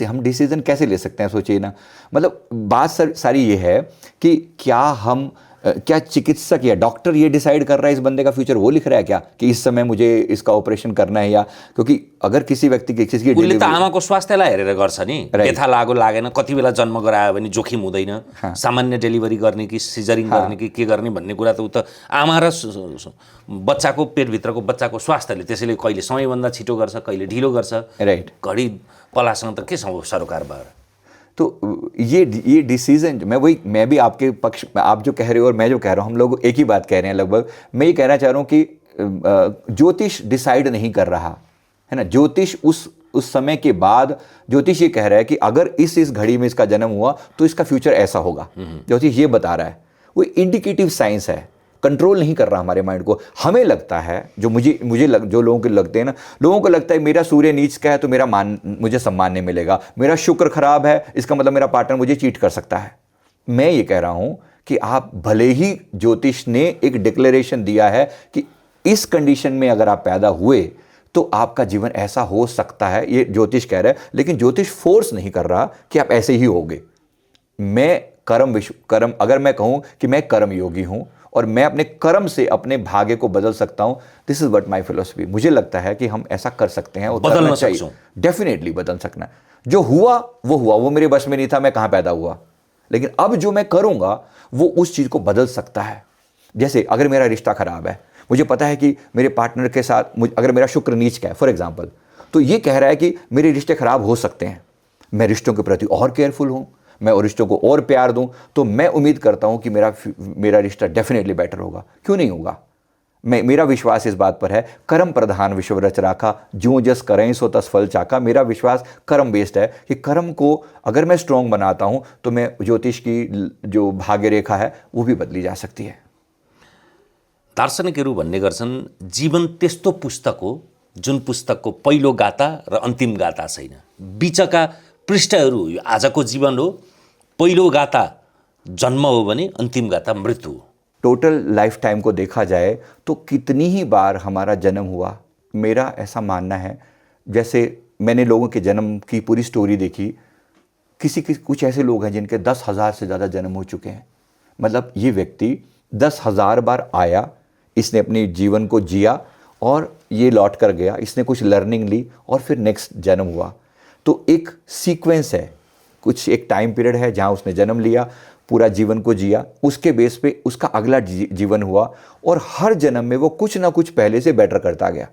हम डिसीजन कैसे ले सकते हैं, सोचिए ना। मतलब बात सारी ये है कि क्या हम क्या चिकित्सक या डॉक्टर ये डिसाइड कर रहा है इस बंदे का फ्यूचर, वो लिख रहा है क्या कि इस समय मुझे इसका ऑपरेशन करना है? या क्योंकि अगर किसी व्यक्ति की किसी की उसले त delivery- आमाको स्वास्थ्यलाई हेरेर गर्छ नि, यथा लागु लागेन, कति बेला जन्म गरायो भने जोखिम हुँदैन, सामान्य डेलिभरी गर्ने कि सिजरिङ गर्ने कि के गर्ने भन्ने कुरा त उ त आमा र बच्चाको पेटभित्रको बच्चाको स्वास्थ्यले, त्यसैले कहिले समयभन्दा छिटो गर्छ, कहिले ढिलो गर्छ। राइट। घडी पलासँग त के सरोकार भएर। तो ये डिसीजन मैं भी आपके पक्ष, आप जो कह रहे हो और मैं जो कह रहा हूँ, हम लोग एक ही बात कह रहे हैं लगभग। मैं ये कहना चाह रहा हूँ कि ज्योतिष डिसाइड नहीं कर रहा है ना। ज्योतिष उस समय के बाद ज्योतिष ये कह रहा है कि अगर इस घड़ी में इसका जन्म हुआ तो इसका फ्यूचर ऐसा होगा। ज्योतिष ये बता रहा है, वो इंडिकेटिव साइंस है, कंट्रोल नहीं कर रहा हमारे माइंड को। हमें लगता है, जो जो लोगों को लगते हैं ना, लोगों को लगता है मेरा सूर्य नीच का है तो मुझे सम्मान नहीं मिलेगा, मेरा शुक्र खराब है इसका मतलब मेरा पार्टनर मुझे चीट कर सकता है। मैं ये कह रहा हूं कि आप भले ही ज्योतिष ने एक डिक्लेरेशन दिया है कि इस कंडीशन में अगर आप पैदा हुए तो आपका जीवन ऐसा हो सकता है, ये ज्योतिष कह रहा है, लेकिन ज्योतिष फोर्स नहीं कर रहा कि आप ऐसे ही होगे। अगर मैं कहूं कि मैं कर्म योगी हूं और मैं अपने कर्म से अपने भाग्य को बदल सकता हूं, this is what my philosophy. मुझे लगता है कि हम ऐसा कर सकते हैं और करना चाहिए। डेफिनेटली बदल सकना है। जो हुआ, वो मेरे बस में नहीं था, मैं कहां पैदा हुआ, लेकिन अब जो मैं करूंगा वो उस चीज को बदल सकता है। जैसे अगर मेरा रिश्ता खराब है, मुझे पता है कि मेरे पार्टनर के साथ अगर मेरा शुक्र नीच का है फॉर एग्जाम्पल, तो ये कह रहा है कि मेरे रिश्ते खराब हो सकते हैं, मैं रिश्तों के प्रति और केयरफुल हूं, मैं और रिश्तों को और प्यार दूं, तो मैं उम्मीद करता हूं कि मेरा रिश्ता डेफिनेटली बेटर होगा। क्यों नहीं होगा? मेरा विश्वास इस बात पर है, कर्म प्रधान विश्व रच राखा, जो जस करें सो तस फल चाका। मेरा विश्वास कर्म बेस्ड है कि कर्म को अगर मैं स्ट्रॉन्ग बनाता हूं तो मैं ज्योतिष की जो भाग्य रेखा है वो भी बदली जा सकती है। दार्शनिकहरू भन्ने गर्छन् जीवन त्यस्तो पुस्तक हो जुन पुस्तकको पहिलो गाता र अन्तिम गाता छैन, बीचका पृष्ठहरू आजको जीवन हो, पहिलो गाता जन्म हो भने अंतिम गाता मृत्यु हो। टोटल लाइफ टाइम को देखा जाए तो कितनी ही बार हमारा जन्म हुआ। मेरा ऐसा मानना है, जैसे मैंने लोगों के जन्म की पूरी स्टोरी देखी, कुछ ऐसे लोग हैं जिनके 10,000 से ज़्यादा जन्म हो चुके हैं। मतलब ये व्यक्ति 10,000 बार आया, इसने अपने जीवन को जिया और ये लौट कर गया, इसने कुछ लर्निंग ली और फिर नेक्स्ट जन्म हुआ। तो एक सीक्वेंस है, कुछ एक टाइम पीरियड है जहाँ उसने जन्म लिया, पूरा जीवन को जिया, उसके बेस पे उसका अगला जीवन हुआ और हर जन्म में वो कुछ ना कुछ पहले से बेटर करता गया।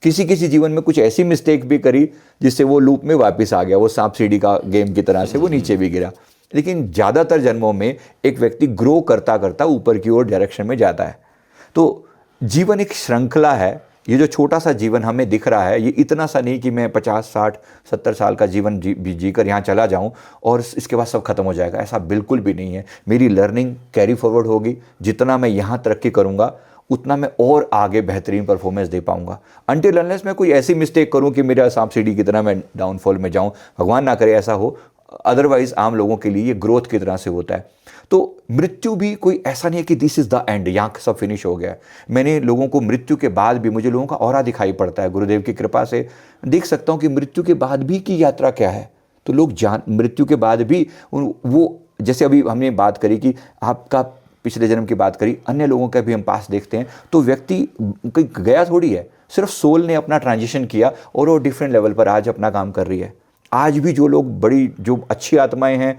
किसी जीवन में कुछ ऐसी मिस्टेक भी करी जिससे वो लूप में वापस आ गया, वो सांप सीढ़ी का गेम की तरह से वो नीचे भी गिरा। लेकिन ज़्यादातर जन्मों में एक व्यक्ति ग्रो करता करता ऊपर की ओर डायरेक्शन में जाता है। तो जीवन एक श्रृंखला है। ये जो छोटा सा जीवन हमें दिख रहा है, ये इतना सा नहीं कि मैं 50, 60, 70 साल का जीवन जीकर यहाँ चला जाऊँ और इसके बाद सब खत्म हो जाएगा। ऐसा बिल्कुल भी नहीं है। मेरी लर्निंग कैरी फॉरवर्ड होगी। जितना मैं यहाँ तरक्की करूँगा उतना मैं और आगे बेहतरीन परफॉर्मेंस दे पाऊँगा। अनटिल अनलेस मैं कोई ऐसी मिस्टेक करूँ कि मेरा सांप सीढ़ी की तरह मैं डाउनफॉल में जाऊँ, भगवान ना करे ऐसा हो। अदरवाइज आम लोगों के लिए ये ग्रोथ की तरह से होता है। तो मृत्यु भी कोई ऐसा नहीं है कि दिस इज़ द एंड, यहाँ सब फिनिश हो गया है। मैंने लोगों को मृत्यु के बाद भी, मुझे लोगों का ऑरा दिखाई पड़ता है, गुरुदेव की कृपा से देख सकता हूँ कि मृत्यु के बाद भी की यात्रा क्या है। तो लोग मृत्यु के बाद भी वो, जैसे अभी हमने बात करी कि आपका पिछले जन्म की बात करी, अन्य लोगों का भी हम पास देखते हैं तो व्यक्ति कहीं गया थोड़ी है, सिर्फ सोल ने अपना ट्रांजिशन किया और वो डिफरेंट लेवल पर आज अपना काम कर रही है। आज भी जो लोग जो अच्छी आत्माएं हैं,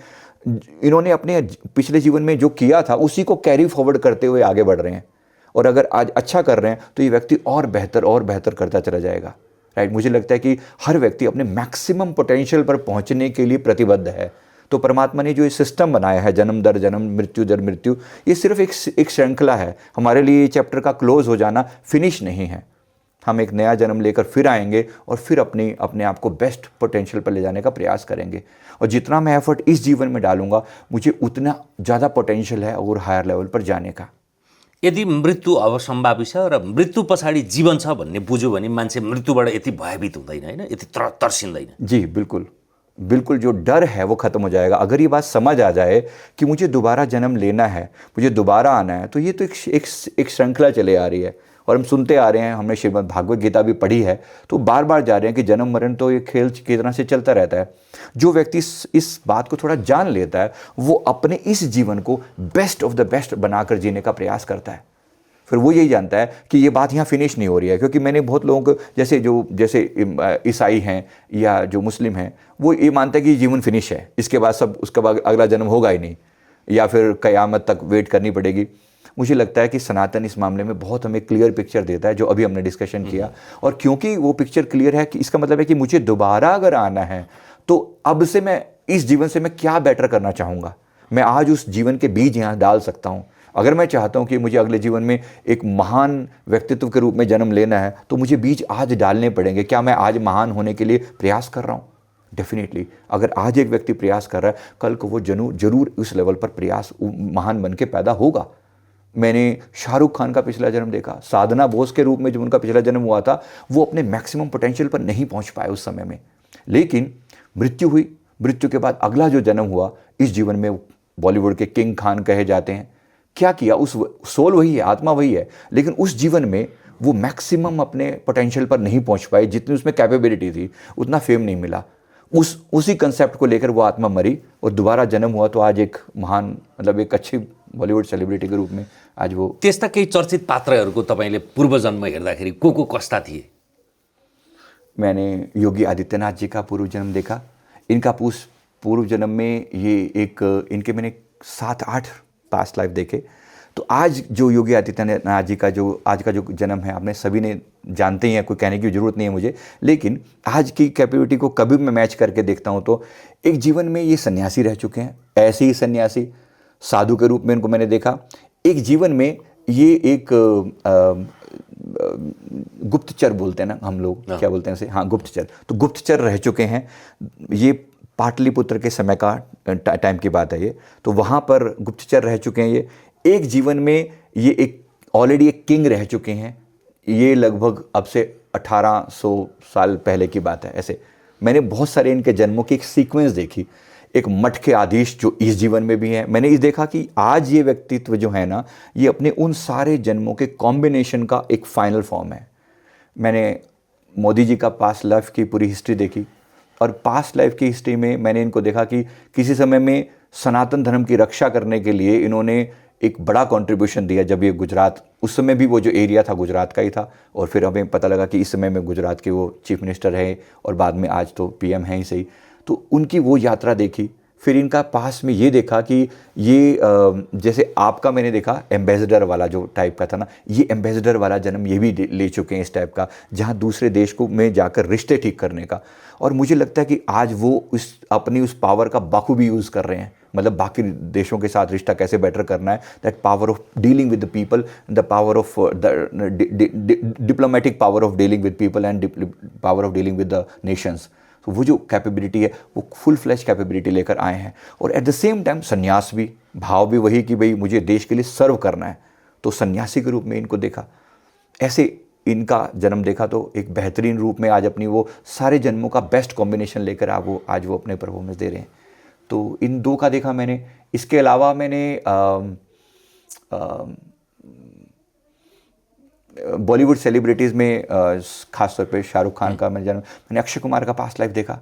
इन्होंने अपने पिछले जीवन में जो किया था उसी को कैरी फॉरवर्ड करते हुए आगे बढ़ रहे हैं और अगर आज अच्छा कर रहे हैं तो ये व्यक्ति और बेहतर करता चला जाएगा। राइट। मुझे लगता है कि हर व्यक्ति अपने मैक्सिमम पोटेंशियल पर पहुंचने के लिए प्रतिबद्ध है। तो परमात्मा ने जो ये सिस्टम बनाया है, जन्म दर जन्म, मृत्यु दर मृत्यु, ये सिर्फ एक श्रृंखला है। हमारे लिए ये चैप्टर का क्लोज हो जाना फिनिश नहीं है। हम एक नया जन्म लेकर फिर आएंगे और फिर अपने आप को बेस्ट पोटेंशियल पर ले जाने का प्रयास करेंगे। और जितना मैं एफर्ट इस जीवन में डालूंगा, मुझे उतना ज़्यादा पोटेंशियल है और हायर लेवल पर जाने का। यदि मृत्यु अब सम्भावित छ र मृत्यु पछाडि जीवन छ भन्ने बुझ्यो भने मान्छे मृत्युबाट यति भयभीत हुँदैन, हैन, यति तर्सिँदैन। जी बिल्कुल जो डर है वो खत्म हो जाएगा। अगर ये बात समझ आ जाए कि मुझे दोबारा जन्म लेना है, मुझे दोबारा आना है, तो ये तो एक श्रृंखला चले आ रही है और हम सुनते आ रहे हैं, हमने श्रीमद् भागवत गीता भी पढ़ी है, तो बार बार जा रहे हैं कि जन्म मरण तो ये खेल की तरह से चलता रहता है। जो व्यक्ति इस बात को थोड़ा जान लेता है, वो अपने इस जीवन को बेस्ट ऑफ द बेस्ट बनाकर जीने का प्रयास करता है। फिर वो यही जानता है कि ये बात यहाँ फिनिश नहीं हो रही है, क्योंकि मैंने बहुत लोगों को जैसे ईसाई हैं या जो मुस्लिम हैं, वो ये मानता है कि जीवन फिनिश है, इसके बाद उसके बाद अगला जन्म होगा ही नहीं, या फिर क़यामत तक वेट करनी पड़ेगी। मुझे लगता है कि सनातन इस मामले में बहुत हमें क्लियर पिक्चर देता है, जो अभी हमने डिस्कशन किया। और क्योंकि वो पिक्चर क्लियर है कि इसका मतलब है कि मुझे दोबारा अगर आना है तो अब से मैं इस जीवन से मैं क्या बेटर करना चाहूँगा, मैं आज उस जीवन के बीज यहाँ डाल सकता हूँ। अगर मैं चाहता हूँ कि मुझे अगले जीवन में एक महान व्यक्तित्व के रूप में जन्म लेना है, तो मुझे बीज आज डालने पड़ेंगे। क्या मैं आज महान होने के लिए प्रयास कर रहा हूँ? डेफिनेटली। अगर आज एक व्यक्ति प्रयास कर रहा है, कल को वो जरूर उस लेवल पर प्रयास महान बन के पैदा होगा। मैंने शाहरुख खान का पिछला जन्म देखा, साधना बोस के रूप में जो उनका पिछला जन्म हुआ था, वो अपने मैक्सिमम पोटेंशियल पर नहीं पहुंच पाए उस समय में, लेकिन मृत्यु हुई। मृत्यु के बाद अगला जो जन्म हुआ, इस जीवन में बॉलीवुड के किंग खान कहे जाते हैं। क्या किया? उस सोल वही है, आत्मा वही है, लेकिन उस जीवन में वो मैक्सिमम अपने पोटेंशियल पर नहीं पहुंच पाए, जितनी उसमें कैपेबिलिटी थी, उतना फेम नहीं मिला। उसी कंसेप्ट को लेकर वो आत्मा मरी और दोबारा जन्म हुआ, तो आज एक महान, मतलब एक अच्छी बॉलीवुड सेलिब्रिटी के रूप में आज वो। त्यस्ता केही चर्चित पात्रहरूको तपाईँले पूर्वजन्म हेर्दाखेरि को कस्ता थिए? मैंने योगी आदित्यनाथ जी का पूर्व जन्म देखा। इनका पूर्व जन्म में इनके मैंने 7-8 पास्ट लाइफ देखे। तो आज जो योगी आदित्यनाथ जी का आज का जो जन्म है, आपने सभी ने जानते ही हैं, कोई कहने की ज़रूरत नहीं है मुझे, लेकिन आज की कैपेबिलिटी को कभी मैं मैच करके देखता हूँ तो एक जीवन में ये सन्यासी रह चुके हैं, ऐसे ही सन्यासी साधु के रूप में इनको मैंने देखा। एक जीवन में ये एक गुप्तचर बोलते हैं ना हम लोग, क्या बोलते हैं इसे, हाँ गुप्तचर, तो गुप्तचर रह चुके हैं। ये पाटलिपुत्र के समय का टाइम की बात है ये, तो वहाँ पर गुप्तचर रह चुके हैं। ये एक जीवन में ये एक ऑलरेडी एक किंग रह चुके हैं। ये लगभग अब से 1800 साल पहले की बात है। ऐसे मैंने बहुत सारे इनके जन्मों की एक सीक्वेंस देखी। एक मठ के आधीश जो इस जीवन में भी हैं, मैंने इस देखा कि आज ये व्यक्तित्व जो है ना, ये अपने उन सारे जन्मों के कॉम्बिनेशन का एक फाइनल फॉर्म है। मैंने मोदी जी का पास्ट लाइफ की पूरी हिस्ट्री देखी, और पास्ट लाइफ की हिस्ट्री में मैंने इनको देखा कि किसी समय में सनातन धर्म की रक्षा करने के लिए इन्होंने एक बड़ा कंट्रीब्यूशन दिया। जब ये गुजरात, उस समय भी वो जो एरिया था गुजरात का ही था, और फिर हमें पता लगा कि इस समय में गुजरात के वो चीफ मिनिस्टर है, और बाद में आज तो पीएम हैं ही सही। तो उनकी वो यात्रा देखी। फिर इनका पास में ये देखा कि ये जैसे आपका मैंने देखा एम्बेसडर वाला जो टाइप का था ना, ये एम्बेसडर वाला जन्म ये भी ले चुके हैं इस टाइप का, जहाँ दूसरे देश को में जाकर रिश्ते ठीक करने का। और मुझे लगता है कि आज वो अपनी उस पावर का बाखूबी यूज़ कर रहे हैं, मतलब बाकी देशों के साथ रिश्ता कैसे बेटर करना है, that power of dealing with the people, the power of the diplomatic power of dealing with people and power of dealing with the Nations. तो वो जो कैपेबिलिटी है, वो फुल फ्लैश कैपेबिलिटी लेकर आए हैं। और एट द सेम टाइम संन्यास भी, भाव भी वही कि भाई मुझे देश के लिए सर्व करना है, तो सन्यासी के रूप में इनको देखा। ऐसे इनका जन्म देखा तो एक बेहतरीन रूप में आज अपनी वो सारे जन्मों का बेस्ट कॉम्बिनेशन लेकर आज वो अपने परफॉर्मेंस दे रहे हैं। तो इन दो का देखा मैंने। इसके अलावा मैंने बॉलीवुड सेलिब्रिटीज़ में खासतौर पे शाहरुख खान का मैंने अक्षय कुमार का पास्ट लाइफ देखा।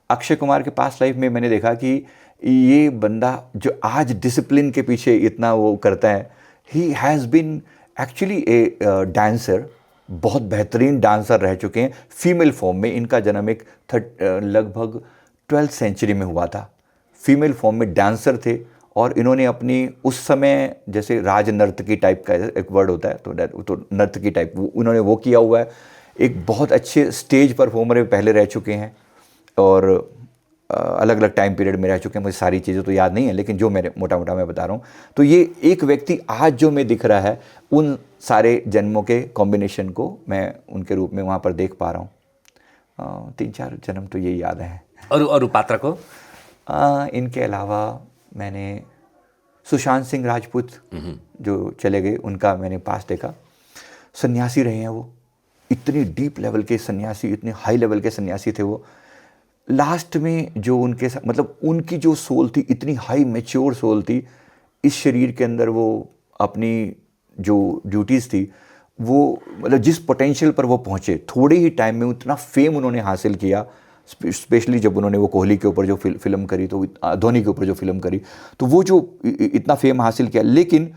अक्षय कुमार के पास्ट लाइफ में मैंने देखा कि ये बंदा जो आज डिसिप्लिन के पीछे इतना वो करता है, he has been actually a dancer, बहुत बेहतरीन डांसर रह चुके हैं फीमेल फॉर्म में। इनका जन्म एक लगभग 12th सेंचुरी में हुआ था। फीमेल फॉर्म में डांसर थे, और इन्होंने अपनी उस समय जैसे राज नर्तकी टाइप का एक वर्ड होता है, तो नर्तकी टाइप उन्होंने वो किया हुआ है। एक बहुत अच्छे स्टेज परफॉर्मर पहले रह चुके हैं, और अलग अलग टाइम पीरियड में रह चुके हैं। मुझे सारी चीज़ें तो याद नहीं है, लेकिन जो मेरे मोटा मोटा मैं बता रहा हूँ, तो ये एक व्यक्ति आज जो मैं दिख रहा है, उन सारे जन्मों के कॉम्बिनेशन को मैं उनके रूप में वहाँ पर देख पा रहा हूँ। 3-4 जन्म तो यही याद है। अरू पात्र को इनके अलावा मैंने सुशांत सिंह राजपूत जो चले गए, उनका मैंने पास देखा। सन्यासी रहे हैं वो, इतनी डीप लेवल के सन्यासी, इतने हाई लेवल के सन्यासी थे वो। लास्ट में जो उनके साथ, मतलब उनकी जो सोल थी, इतनी हाई मैच्योर सोल थी। इस शरीर के अंदर वो अपनी जो ड्यूटीज़ थी वो मतलब जिस पोटेंशियल पर वो पहुँचे, थोड़े ही टाइम में उतना फेम उन्होंने हासिल किया। स्पेशली जब उन्होंने वो कोहली के ऊपर जो फिल्म करी, तो धोनी के ऊपर जो फिल्म करी, तो वो जो इतना फेम हासिल किया, लेकिन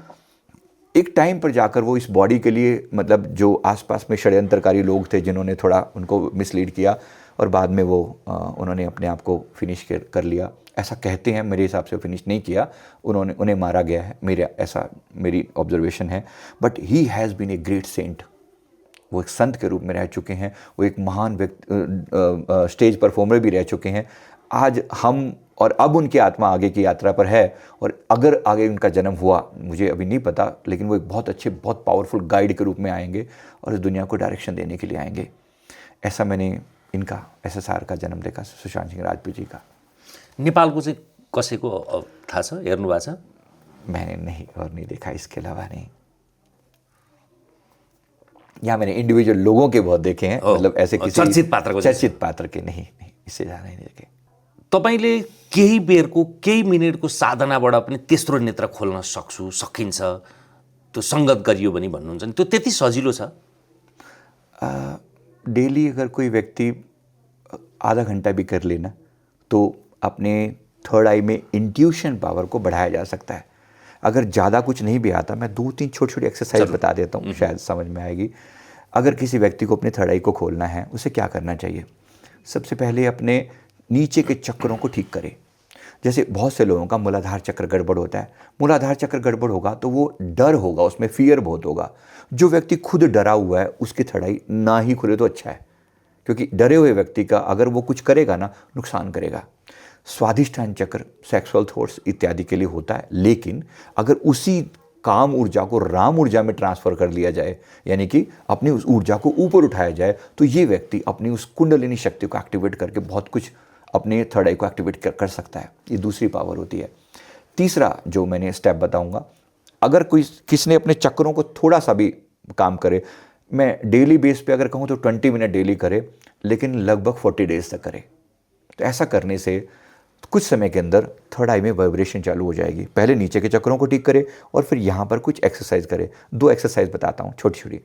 एक टाइम पर जाकर वो इस बॉडी के लिए, मतलब जो आसपास में षड्यंत्रकारी लोग थे जिन्होंने थोड़ा उनको मिसलीड किया, और बाद में वो उन्होंने अपने आप को फिनिश कर लिया। ऐसा कहते हैं, मेरे हिसाब से फिनिश नहीं किया, उन्हें मारा गया है, मेरी ऑब्जर्वेशन है। But he has been a great saint. वो एक संत के रूप में रह चुके हैं, वो एक महान व्यक्ति, स्टेज परफॉर्मर भी रह चुके हैं। आज हम और अब उनकी आत्मा आगे की यात्रा पर है, और अगर आगे उनका जन्म हुआ, मुझे अभी नहीं पता, लेकिन वो एक बहुत अच्छे, बहुत पावरफुल गाइड के रूप में आएंगे और इस दुनिया को डायरेक्शन देने के लिए आएंगे। ऐसा मैंने इनका SSR का जन्म देखा, सुशांत सिंह राजपूत जी का। नेपालको चाहिँ कसैको थाहा छ, हेर्नु भएको छ? मैंने नहीं, और नहीं देखा, इसके अलावा नहीं। यहाँ मैंने इंडिविजुअल लोगों के बहुत देखे हैं, मतलब ऐसे किसी चर्चित पात्र के नहीं, इससे ज़्यादा नहीं देखे। तपाईँले केही बेरको, केही मिनटको साधनाबाट पनि तेस्रो नेत्र खोल्न सकिन्छ, त्यो सङ्गत गरियो भने भन्नुहुन्छ नि, त्यो त्यति सजिलो छ? डेली अगर कोई व्यक्ति आधा घंटा भी कर लेना, तो अपने थर्ड आई में इंट्यूशन पावर को बढ़ाया जा सकता है। अगर ज़्यादा कुछ नहीं भी आता, मैं 2-3 छोटी एक्सरसाइज बता देता हूँ, शायद समझ में आएगी। अगर किसी व्यक्ति को अपने थर्ड आई को खोलना है, उसे क्या करना चाहिए? सबसे पहले अपने नीचे के चक्रों को ठीक करें। जैसे बहुत से लोगों का मूलाधार चक्र गड़बड़ होता है। मूलाधार चक्र गड़बड़ होगा तो वो डर होगा, उसमें फियर बहुत होगा। जो व्यक्ति खुद डरा हुआ है, उसकी थर्ड आई ना ही खुले तो अच्छा है, क्योंकि डरे हुए व्यक्ति का अगर वो कुछ करेगा ना, नुकसान करेगा। स्वाधिष्ठान चक्र सेक्सुअल थॉट्स इत्यादि के लिए होता है, लेकिन अगर उसी काम ऊर्जा को राम ऊर्जा में ट्रांसफ़र कर लिया जाए, यानी कि अपनी उस ऊर्जा को ऊपर उठाया जाए, तो ये व्यक्ति अपनी उस कुंडलिनी शक्ति को एक्टिवेट करके बहुत कुछ अपने थर्ड आई को एक्टिवेट कर सकता है। ये दूसरी पावर होती है। तीसरा जो मैंने स्टेप बताऊंगा, अगर किसी ने अपने चक्रों को थोड़ा सा भी काम करे, मैं डेली बेस पे अगर कहूँ तो 20 मिनट डेली करे, लेकिन लगभग 40 डेज तक करे, तो ऐसा करने से कुछ समय के अंदर थर्ड आई में वाइब्रेशन चालू हो जाएगी। पहले नीचे के चक्रों को ठीक करे और फिर यहाँ पर कुछ एक्सरसाइज करे। 2 एक्सरसाइज बताता हूँ छोटी छोटी।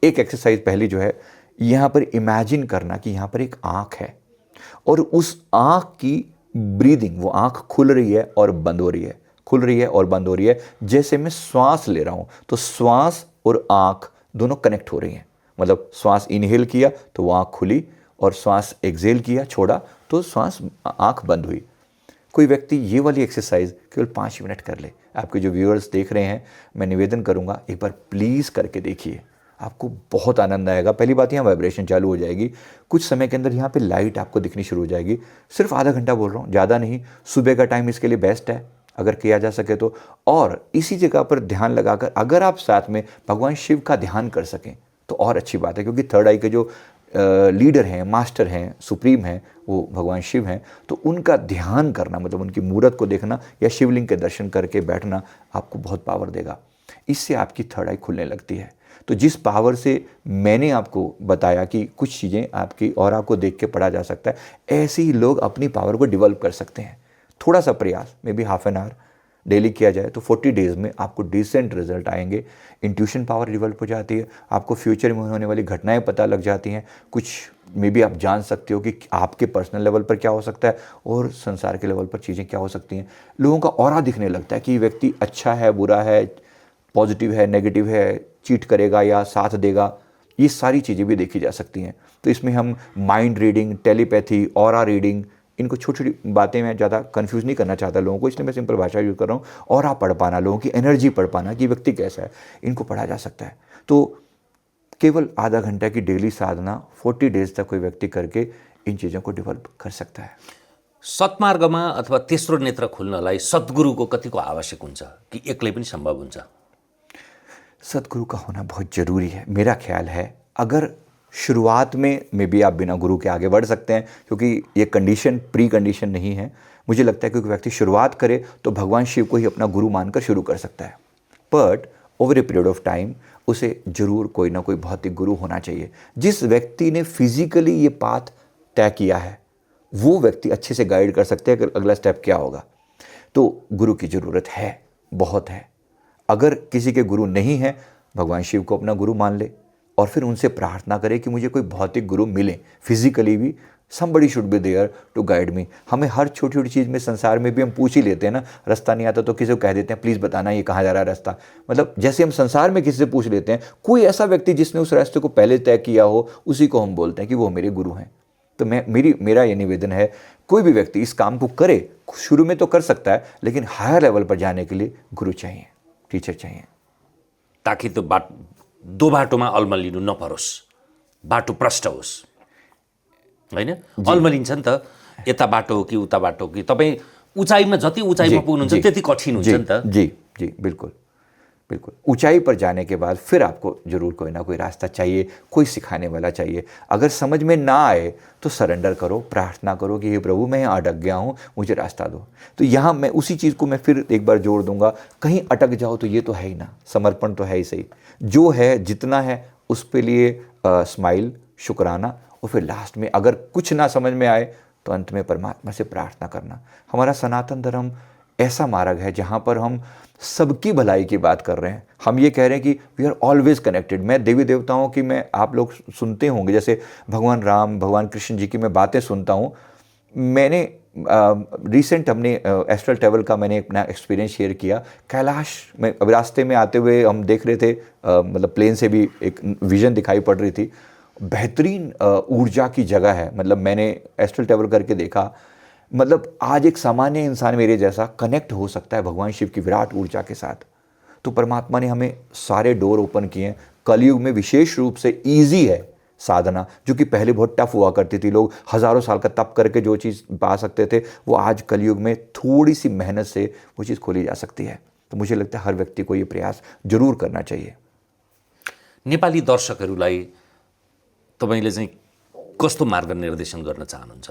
एक एक्सरसाइज पहली जो है, यहाँ पर इमेजिन करना कि यहाँ पर एक आँख है और उस आँख की ब्रीदिंग, वो आँख खुल रही है और बंद हो रही है, खुल रही है और बंद हो रही है। जैसे मैं श्वास ले रहा हूँ तो श्वास और आँख दोनों कनेक्ट हो रही हैं। मतलब श्वास इनहेल किया तो वो आँख खुली, और श्वास एक्सहेल किया, छोड़ा, तो श्वास आँख बंद हुई। कोई व्यक्ति ये वाली एक्सरसाइज केवल 5 मिनट कर ले। आपके जो व्यूअर्स देख रहे हैं, मैं निवेदन करूँगा एक बार प्लीज़ करके देखिए, आपको बहुत आनंद आएगा। पहली बात, यहाँ वाइब्रेशन चालू हो जाएगी। कुछ समय के अंदर यहाँ पे लाइट आपको दिखनी शुरू हो जाएगी। सिर्फ आधा घंटा बोल रहा हूँ, ज़्यादा नहीं। सुबह का टाइम इसके लिए बेस्ट है अगर किया जा सके तो। और इसी जगह पर ध्यान लगाकर अगर आप साथ में भगवान शिव का ध्यान कर सकें तो और अच्छी बात है, क्योंकि थर्ड आई के जो लीडर हैं, मास्टर हैं, सुप्रीम हैं, वो भगवान शिव हैं। तो उनका ध्यान करना, मतलब उनकी मूर्त को देखना या शिवलिंग के दर्शन करके बैठना आपको बहुत पावर देगा। इससे आपकी थर्ड आई खुलने लगती है। तो जिस पावर से मैंने आपको बताया कि कुछ चीज़ें आपकी और आपको देख के पढ़ा जा सकता है, ऐसे ही लोग अपनी पावर को डेवलप कर सकते हैं। थोड़ा सा प्रयास, may be half an hour daily किया जाए तो 40 डेज़ में आपको डिसेंट रिजल्ट आएंगे। इंट्यूशन पावर डेवलप हो जाती है, आपको फ्यूचर में होने वाली घटनाएं पता लग जाती हैं। कुछ मे बी आप जान सकते हो कि आपके पर्सनल लेवल पर क्या हो सकता है और संसार के लेवल पर चीज़ें क्या हो सकती हैं। लोगों का ऑरा दिखने लगता है कि व्यक्ति अच्छा है, बुरा है, पॉजिटिव है, नेगेटिव है, चीट करेगा या साथ देगा। ये सारी चीज़ें भी देखी जा सकती हैं। तो इसमें हम mind reading, telepathy, aura reading, इनको छोटी छोटी बातें मैं ज़्यादा कंफ्यूज नहीं करना चाहता लोगों को, इसलिए मैं सिंपल भाषा यूज़ कर रहा हूँ। ऑरा पढ़ पाना, लोगों की एनर्जी पढ़ पाना कि व्यक्ति कैसा है, इनको पढ़ा जा सकता है। तो केवल आधा घंटा की डेली साधना 40 डेज तक कोई व्यक्ति करके इन चीज़ों को डेवलप कर सकता है। सत्मार्गमा अथवा तेस्रो नेत्र खुल्नलाई सद्गुरुको कतिको आवश्यक हुन्छ कि एक्लै पनि सम्भव हुन्छ? सद्गुरु का होना बहुत ज़रूरी है, मेरा ख्याल है। अगर शुरुआत में भी आप बिना गुरु के आगे बढ़ सकते हैं, क्योंकि ये कंडीशन प्री कंडीशन नहीं है। मुझे लगता है कि कोई व्यक्ति शुरुआत करे तो भगवान शिव को ही अपना गुरु मानकर शुरू कर सकता है। But over a period of time उसे ज़रूर कोई ना कोई भौतिक गुरु होना चाहिए। जिस व्यक्ति ने फिजिकली ये पाथ तय किया है, वो व्यक्ति अच्छे से गाइड कर सकते हैं कि अगला स्टेप क्या होगा। तो गुरु की ज़रूरत है, बहुत है। अगर किसी के गुरु नहीं है भगवान शिव को अपना गुरु मान ले और फिर उनसे प्रार्थना करे कि मुझे कोई भौतिक गुरु मिले, फिजिकली भी somebody should be there to guide me। हमें हर छोटी छोटी चीज़ में संसार में भी हम पूछ ही लेते हैं ना, रास्ता नहीं आता तो किसी को कह देते हैं प्लीज़ बताना ये कहाँ जा रहा है रास्ता। मतलब जैसे हम संसार में किसी से पूछ लेते हैं, कोई ऐसा व्यक्ति जिसने उस रास्ते को पहले तय किया हो, उसी को हम बोलते हैं कि वो मेरे गुरु हैं। तो मेरा ये निवेदन है, कोई भी व्यक्ति इस काम को करे, शुरू में तो कर सकता है, लेकिन हायर लेवल पर जाने के लिए गुरु चाहिए, टीचर चाहिए, ताकि त्यो दो बाटोमा अल्मलिनु नपरोस्, बाटो प्रष्ट होस्, होइन? अल्मलिन्छ नि त, यता बाटो हो कि उता बाटो हो कि। तपाईँ उचाइमा जति उचाइमा पुग्नुहुन्छ त्यति कठिन हुन्छ नि त। जी बिल्कुल बिल्कुल। ऊंचाई पर जाने के बाद फिर आपको जरूर कोई ना कोई रास्ता चाहिए, कोई सिखाने वाला चाहिए। अगर समझ में ना आए तो सरेंडर करो, प्रार्थना करो कि हे प्रभु मैं यहाँ अटक गया हूँ, मुझे रास्ता दो। तो यहाँ मैं उसी चीज़ को मैं फिर एक बार जोड़ दूंगा, कहीं अटक जाओ तो ये तो है ही ना, समर्पण तो है ही सही, जो है जितना है उस पे लिए स्माइल, शुक्राना, और फिर लास्ट में अगर कुछ ना समझ में आए तो अंत में परमात्मा से प्रार्थना करना। हमारा सनातन धर्म ऐसा मार्ग है जहाँ पर हम सबकी भलाई की बात कर रहे हैं। हम ये कह रहे हैं कि वी आर ऑलवेज कनेक्टेड। मैं देवी देवताओं की, मैं आप लोग सुनते होंगे, जैसे भगवान राम, भगवान कृष्ण जी की मैं बातें सुनता हूँ। मैंने रिसेंट हमने एस्ट्रल ट्रैवल का मैंने अपना एक्सपीरियंस शेयर किया। कैलाश में अब रास्ते में आते हुए हम देख रहे थे, मतलब प्लेन से भी एक विजन दिखाई पड़ रही थी, बेहतरीन ऊर्जा की जगह है। मतलब मैंने एस्ट्रल ट्रैवल करके देखा, मतलब आज एक सामान्य इंसान मेरे जैसा कनेक्ट हो सकता है भगवान शिव की विराट ऊर्जा के साथ। तो परमात्मा ने हमें सारे डोर ओपन किए हैं। कलयुग में विशेष रूप से ईजी है साधना, जो कि पहले बहुत टफ हुआ करती थी। लोग हज़ारों साल का तप करके जो चीज़ पा सकते थे, वो आज कलयुग में थोड़ी सी मेहनत से वो चीज़ खोली जा सकती है। तो मुझे लगता है हर व्यक्ति को ये प्रयास जरूर करना चाहिए। नेपाली दर्शकहरूलाई तपाईले चाहिँ कस्तो मार्गनिर्देशन गर्न चाहनुहुन्छ?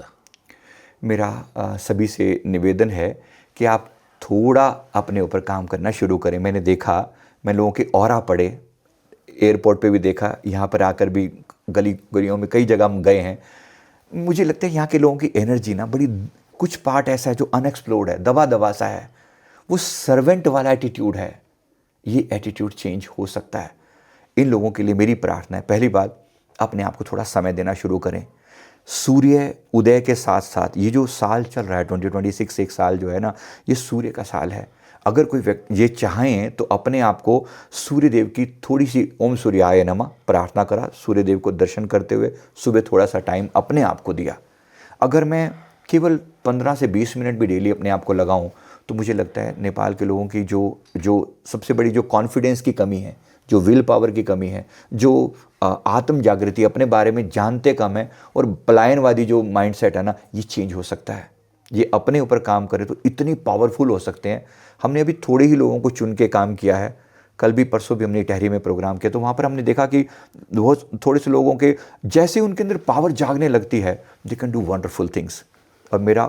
मेरा सभी से निवेदन है कि आप थोड़ा अपने ऊपर काम करना शुरू करें। मैंने देखा, मैं लोगों के ऑरा पड़े, एयरपोर्ट पे भी देखा, यहाँ पर आकर भी गली गलियों में कई जगह हम गए हैं। मुझे लगता है यहाँ के लोगों की एनर्जी ना बड़ी, कुछ पार्ट ऐसा है जो अनएक्सप्लोर्ड है, दबा दबा सा है, वो सर्वेंट वाला एटीट्यूड है। ये एटीट्यूड चेंज हो सकता है। इन लोगों के लिए मेरी प्रार्थना है, पहली बात अपने आप को थोड़ा समय देना शुरू करें। सूर्य उदय के साथ साथ ये जो साल चल रहा है 2026, एक साल जो है ना, ये सूर्य का साल है। अगर कोई व्यक्ति ये चाहें तो अपने आप को सूर्य देव की थोड़ी सी ओम सूर्याय नमः प्रार्थना करा, सूर्य देव को दर्शन करते हुए सुबह थोड़ा सा टाइम अपने आप को दिया। अगर मैं केवल 15 से 20 मिनट भी डेली अपने आप को लगाऊं तो मुझे लगता है नेपाल के लोगों की जो सबसे बड़ी जो कॉन्फिडेंस की कमी है, जो विल पावर की कमी है, जो आत्म जागृति, अपने बारे में जानते कम है, और पलायनवादी जो माइंडसेट है ना, ये चेंज हो सकता है। ये अपने ऊपर काम करे तो इतनी पावरफुल हो सकते हैं। हमने अभी थोड़े ही लोगों को चुन के काम किया है। कल भी परसों भी हमने टहरी में प्रोग्राम किया, तो वहाँ पर हमने देखा कि बहुत थोड़े से लोगों के जैसे उनके अंदर पावर जागने लगती है, they can do wonderful things. और मेरा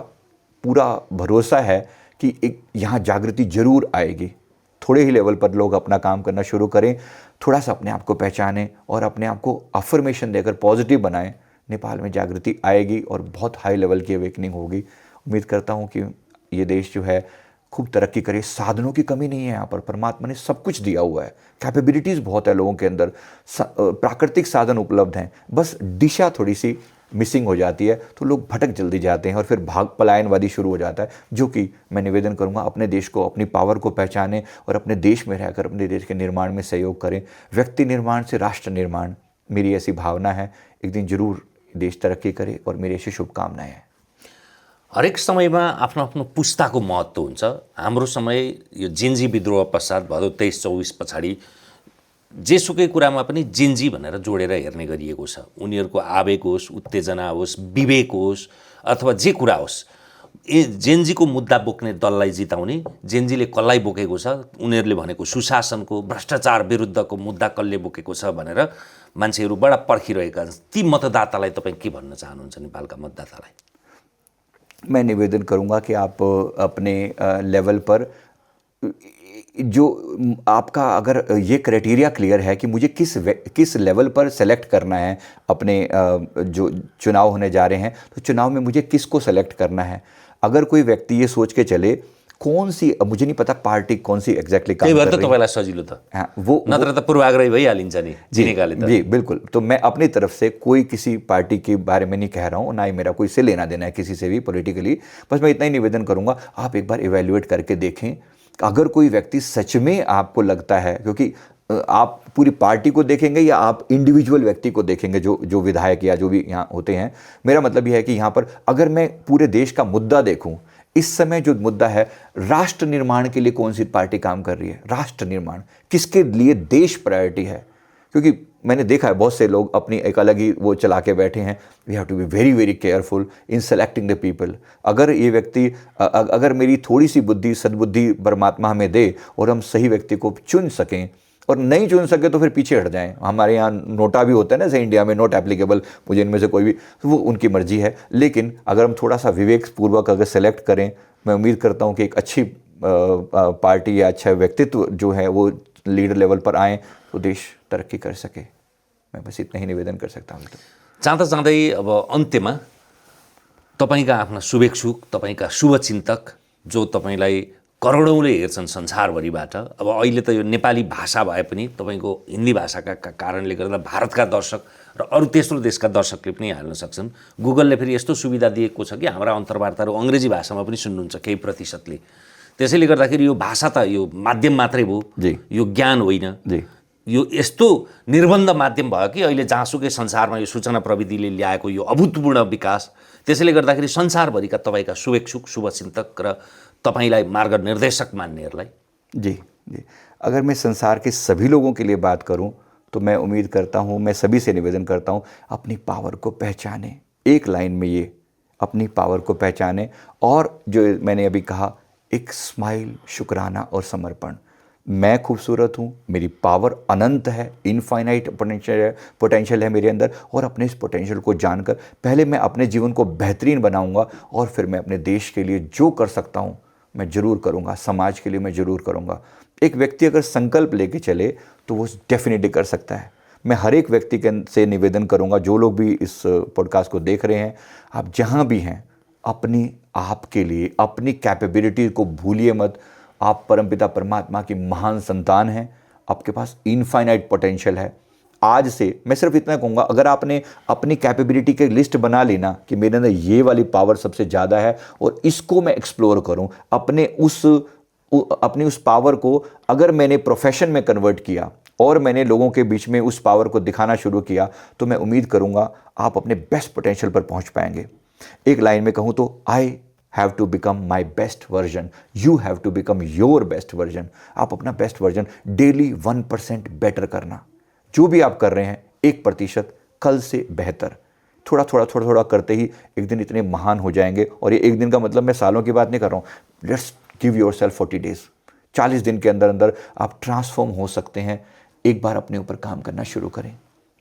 पूरा भरोसा है कि एक यहाँ जागृति जरूर आएगी। थोड़े ही लेवल पर लोग अपना काम करना शुरू करें, थोड़ा सा अपने आप को पहचानें और अपने आप को अफर्मेशन देकर पॉजिटिव बनाएं। नेपाल में जागृति आएगी और बहुत हाई लेवल की अवेकनिंग होगी। उम्मीद करता हूं कि ये देश जो है खूब तरक्की करे। साधनों की कमी नहीं है यहाँ पर, परमात्मा ने सब कुछ दिया हुआ है, कैपेबिलिटीज़ बहुत है लोगों के अंदर, प्राकृतिक साधन उपलब्ध हैं, बस दिशा थोड़ी सी मिसिंग हो जाती है तो लोग भटक जल्दी जाते हैं और फिर भाग पलायनवादी शुरू हो जाता है। जो कि मैं निवेदन करूंगा, अपने देश को, अपनी पावर को पहचानें और अपने देश में रहकर अपने देश के निर्माण में सहयोग करें। व्यक्ति निर्माण से राष्ट्र निर्माण, मेरी ऐसी भावना है। एक दिन जरूर देश तरक्की करे और मेरी ऐसी शुभकामनाएं हैं। हरेक समयमा आफ्नो आफ्नो पुस्ताको महत्त्व हुन्छ। हाम्रो समय यो जेन्जी विद्रोह पश्चात भदौ 23-24 पछाडि जेसुकै कुरामा पनि जेन्जी भनेर जोडेर हेर्ने गरिएको छ। उनीहरूको आवेग होस्, उत्तेजना होस्, विवेक होस्, अथवा जे कुरा होस्, जेन्जीको मुद्दा बोक्ने दललाई जिताउने, जेन्जीले कसलाई बोकेको छ, उनीहरूले भनेको सुशासनको, भ्रष्टाचार विरुद्धको मुद्दा कसले बोकेको छ भनेर मान्छेहरू बडा पर्खिरहेका छन्। ती मतदातालाई तपाईँ के भन्न चाहनुहुन्छ, नेपालका मतदातालाई? मैं निवेदन करूंगा कि आप अपने लेवल पर जो आपका अगर ये क्राइटेरिया क्लियर है कि मुझे किस लेवल पर सेलेक्ट करना है, अपने जो चुनाव होने जा रहे हैं तो चुनाव में मुझे किसको सेलेक्ट करना है। अगर कोई व्यक्ति ये सोच के चले कौन सी, मुझे नहीं पता पार्टी कौन सी एग्जैक्टली काम त्यही भएर कर त रही है। तपाईँलाई सजिलो त हाँ, वो नत्र त पूर्वाग्रही भइहालिन्छ नि चिनेकाले त। जी बिल्कुल। तो मैं अपनी तरफ से कोई किसी पार्टी के बारे में नहीं कह रहा हूँ, ना ही मेरा कोई से लेना देना है किसी से भी पॉलिटिकली। बस मैं इतना ही निवेदन करूँगा, आप एक बार इवेल्युएट करके देखें। अगर कोई व्यक्ति सच में आपको लगता है, क्योंकि आप पूरी पार्टी को देखेंगे या आप इंडिविजुअल व्यक्ति को देखेंगे, जो विधायक या जो भी यहाँ होते हैं, मेरा मतलब यह है कि यहाँ पर अगर मैं पूरे देश का मुद्दा देखूँ, इस समय जो मुद्दा है राष्ट्र निर्माण के लिए कौन सी पार्टी काम कर रही है, राष्ट्र निर्माण किसके लिए देश प्रायोरिटी है। क्योंकि मैंने देखा है बहुत से लोग अपनी एक अलग ही वो चला के बैठे हैं। We have to be very very careful in selecting the people. अगर ये व्यक्ति, अगर मेरी थोड़ी सी बुद्धि सद्बुद्धि परमात्मा हमें दे और हम सही व्यक्ति को चुन सकें, और नहीं चुन सके तो फिर पीछे हट जाएं। हमारे यहाँ नोटा भी होता है ना, जैसे इंडिया में नॉट एप्लीकेबल, मुझे इनमें से कोई भी, तो वो उनकी मर्जी है। लेकिन अगर हम थोड़ा सा विवेकपूर्वक अगर सेलेक्ट करें, मैं उम्मीद करता हूँ कि एक अच्छी पार्टी या अच्छा व्यक्तित्व जो है वो लीडर लेवल पर आएँ तो देश तरक्की कर सके। मैं बस इतना ही निवेदन कर सकता हूँ। जाँदा जाँदै अब अन्त्यमा तपाईँका आफ्ना शुभेच्छुक, तपाईँका शुभचिन्तक जो तपाईँलाई करोडौँले हेर्छन् संसारभरिबाट। अब अहिले त यो नेपाली भाषा भए पनि तपाईँको हिन्दी भाषाका कारणले गर्दा भारतका दर्शक र अरू तेस्रो देशका दर्शकले पनि हाल्न सक्छन्। गुगलले फेरि यस्तो सुविधा दिएको छ कि हाम्रा अन्तर्वार्ताहरू अङ्ग्रेजी भाषामा पनि सुन्नुहुन्छ केही प्रतिशतले। त्यसैले गर्दाखेरि यो भाषा त यो माध्यम मात्रै भयो, यो ज्ञान होइन। यो यस्तो निर्बन्ध माध्यम भयो कि अहिले जहाँसुकै संसारमा यो सूचना प्रविधिले ल्याएको यो अभूतपूर्ण विकास, त्यसैले गर्दाखेरि संसारभरिका तपाईँका शुभेच्छुक, शुभचिन्तक र तपाईलाई मार्गनिर्देशक मान्नेहरूलाई। जी, अगर मैं संसार के सभी लोगों के लिए बात करूं तो मैं उम्मीद करता हूं, मैं सभी से निवेदन करता हूं, अपनी पावर को पहचानें। एक लाइन में ये, अपनी पावर को पहचानें। और जो मैंने अभी कहा, एक स्माइल, शुक्राना और समर्पण। मैं खूबसूरत हूँ, मेरी पावर अनंत है, इनफाइनाइट पोटेंशियल है मेरे अंदर, और अपने इस पोटेंशियल को जानकर पहले मैं अपने जीवन को बेहतरीन बनाऊंगा, और फिर मैं अपने देश के लिए जो कर सकता हूँ मैं ज़रूर करूँगा, समाज के लिए मैं ज़रूर करूँगा। एक व्यक्ति अगर संकल्प लेके चले तो वो डेफिनेटली कर सकता है। मैं हर एक व्यक्ति से निवेदन करूँगा, जो लोग भी इस पॉडकास्ट को देख रहे हैं, आप जहाँ भी हैं, अपनी आप के लिए अपनी कैपेबिलिटी को भूलिए मत। आप परमपिता परमात्मा की महान संतान हैं, आपके पास इनफाइनाइट पोटेंशियल है। आज से मैं सिर्फ इतना कहूँगा, अगर आपने अपनी कैपेबिलिटी की लिस्ट बना ली ना कि मेरे अंदर ये वाली पावर सबसे ज़्यादा है और इसको मैं एक्सप्लोर करूँ, अपनी उस पावर को अगर मैंने प्रोफेशन में कन्वर्ट किया और मैंने लोगों के बीच में उस पावर को दिखाना शुरू किया, तो मैं उम्मीद करूँगा आप अपने बेस्ट पोटेंशियल पर पहुँच पाएंगे। एक लाइन में कहूँ तो, I have to become my best version, you have to become your best version. आप अपना बेस्ट वर्जन डेली 1% बेटर करना। जो भी आप कर रहे हैं 1% कल से बेहतर, थोड़ा थोड़ा करते ही एक दिन इतने महान हो जाएंगे। और ये एक दिन का मतलब मैं सालों की बात नहीं कर रहा हूँ। Let's give your self 40 days, 40 दिन के अंदर अंदर आप ट्रांसफॉर्म हो सकते हैं। एक बार अपने ऊपर काम करना शुरू करें।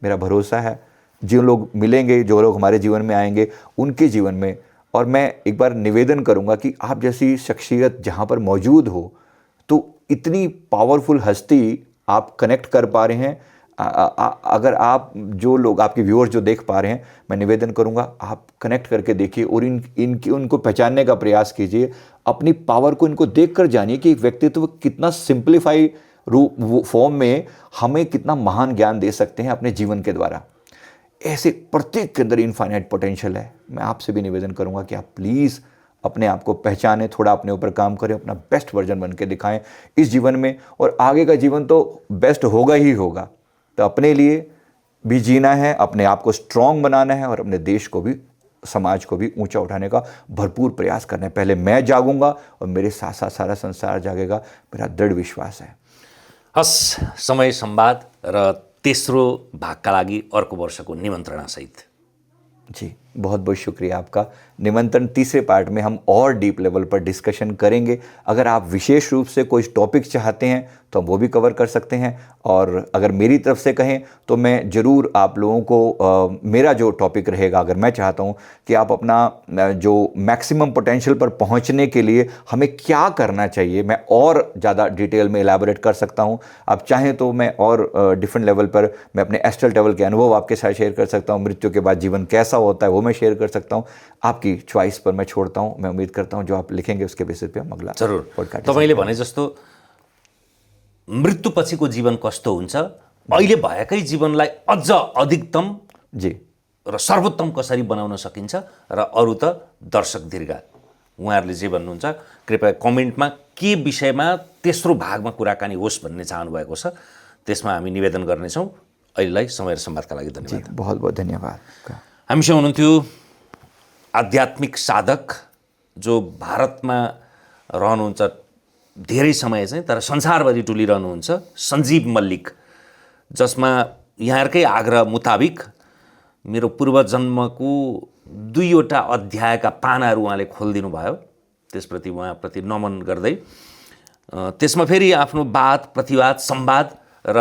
मेरा भरोसा है जो लोग मिलेंगे, जो लोग हमारे जीवन में आएंगे, उनके जीवन में, और मैं एक बार निवेदन करूंगा कि आप जैसी शख्सियत जहां पर मौजूद हो, तो इतनी पावरफुल हस्ती आप कनेक्ट कर पा रहे हैं। अगर आप, जो लोग आपके व्यूअर्स जो देख पा रहे हैं, मैं निवेदन करूंगा आप कनेक्ट करके देखिए और उनको पहचानने का प्रयास कीजिए। अपनी पावर को इनको देखकर जानिए कि एक व्यक्तित्व कितना सिंप्लीफाई रूप फॉर्म में हमें कितना महान ज्ञान दे सकते हैं अपने जीवन के द्वारा। ऐसे प्रत्येक के अंदर इनफाइनाइट पोटेंशियल है। मैं आपसे भी निवेदन करूंगा कि आप प्लीज़ अपने आप को पहचानें, थोड़ा अपने ऊपर काम करें, अपना बेस्ट वर्जन बन के दिखाएं इस जीवन में, और आगे का जीवन तो बेस्ट होगा ही होगा। तो अपने लिए भी जीना है, अपने आप को स्ट्रांग बनाना है, और अपने देश को भी, समाज को भी ऊंचा उठाने का भरपूर प्रयास करना है। पहले मैं जागूंगा और मेरे साथ साथ सारा संसार जागेगा, मेरा दृढ़ विश्वास है। हस्, समय संवाद र तेस्रो भागका लागि अर्को वर्षको निमन्त्रणासहित। जी, बहुत बहुत शुक्रिया आपका। निमंत्रण तीसरे पार्ट में हम और डीप लेवल पर डिस्कशन करेंगे। अगर आप विशेष रूप से कोई टॉपिक चाहते हैं तो हम वो भी कवर कर सकते हैं, और अगर मेरी तरफ से कहें तो मैं ज़रूर आप लोगों को मेरा जो टॉपिक रहेगा, अगर मैं चाहता हूं कि आप अपना जो मैक्सिमम पोटेंशियल पर पहुंचने के लिए हमें क्या करना चाहिए, मैं और ज़्यादा डिटेल में एलैबोरेट कर सकता हूं। आप चाहें तो मैं और डिफरेंट लेवल पर मैं अपने एस्ट्रल लेवल के अनुभव आपके साथ शेयर कर सकता हूँ। मृत्यु के बाद जीवन कैसा होता है वो मैं शेयर कर सकता हूँ, आपकी चॉइस पर मैं छोड़ता हूँ। मैं उम्मीद करता हूँ जो आप लिखेंगे उसके बेसिस पे हम अगला जरुर podcast तपाईँले भने जस्तो मृत्युपछिको जीवन कस्तो हुन्छ, अहिले भएकै जीवनलाई अझ अधिकतम जी र सर्वोत्तम कसरी बनाउन सकिन्छ र अरू त दर्शक दीर्घ उहाँहरूले जे भन्नुहुन्छ कृपया कमेन्टमा के विषयमा तेस्रो भागमा कुराकानी होस् भन्ने चाहनु भएको छ त्यसमा हामी निवेदन गर्नेछौँ। अहिलेलाई समय र संवादका लागि धन्यवाद। बहुत बहुत धन्यवाद। हामीसँग हुनुहुन्थ्यो आध्यात्मिक साधक जो भारतमा रहनुहुन्छ धेरै समय चाहिँ तर संसारभरि डुलिरहनुहुन्छ, सञ्जीव मल्लिक, जसमा यहाँहरूकै आग्रह मुताबिक मेरो पूर्वजन्मको 2वटा अध्यायका पानाहरू उहाँले खोलिदिनु भयो। त्यसप्रति उहाँप्रति नमन गर्दै त्यसमा फेरि आफ्नो वाद प्रतिवाद संवाद र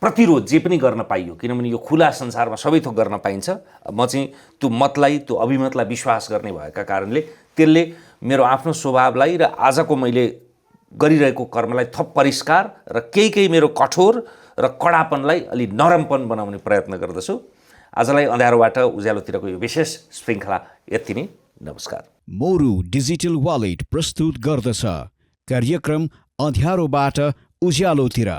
प्रतिरोध जे पनि गर्न पाइयो, किनभने यो खुला संसारमा सबै थोक गर्न पाइन्छ। म चाहिँ त्यो मतलाई त्यो अभिमतलाई विश्वास गर्ने भएका कारणले त्यसले मेरो आफ्नो स्वभावलाई र आजको मैले गरिरहेको कर्मलाई थप परिष्कार र केही मेरो कठोर र कडापनलाई अलि नरमपन बनाउने प्रयत्न गर्दछु। आजलाई अँध्यारोबाट उज्यालोतिरको यो विशेष श्रृङ्खला यति नै। नमस्कार। मोरू डिजिटल वालेट प्रस्तुत गर्दछ कार्यक्रम अँध्यारोबाट उज्यालोतिर।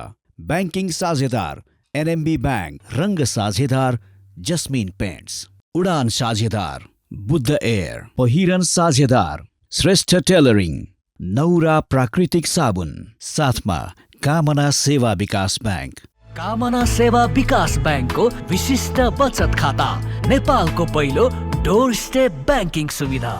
ब्याङ्किङ साझेदार एनएमबी ब्याङ्क, रङ्ग साझेदार जस्मिन पेन्ट्स, उडान साझेदार बुद्ध एयर, पहिरन साझेदार श्रेष्ठ टेलरिङ, नौरा प्राकृतिक साबुन, साथमा कामना सेवा विकास ब्याङ्क। कामना सेवा विकास ब्याङ्कको विशिष्ट बचत खाता, नेपालको पहिलो डोर स्टेप ब्याङ्किङ सुविधा।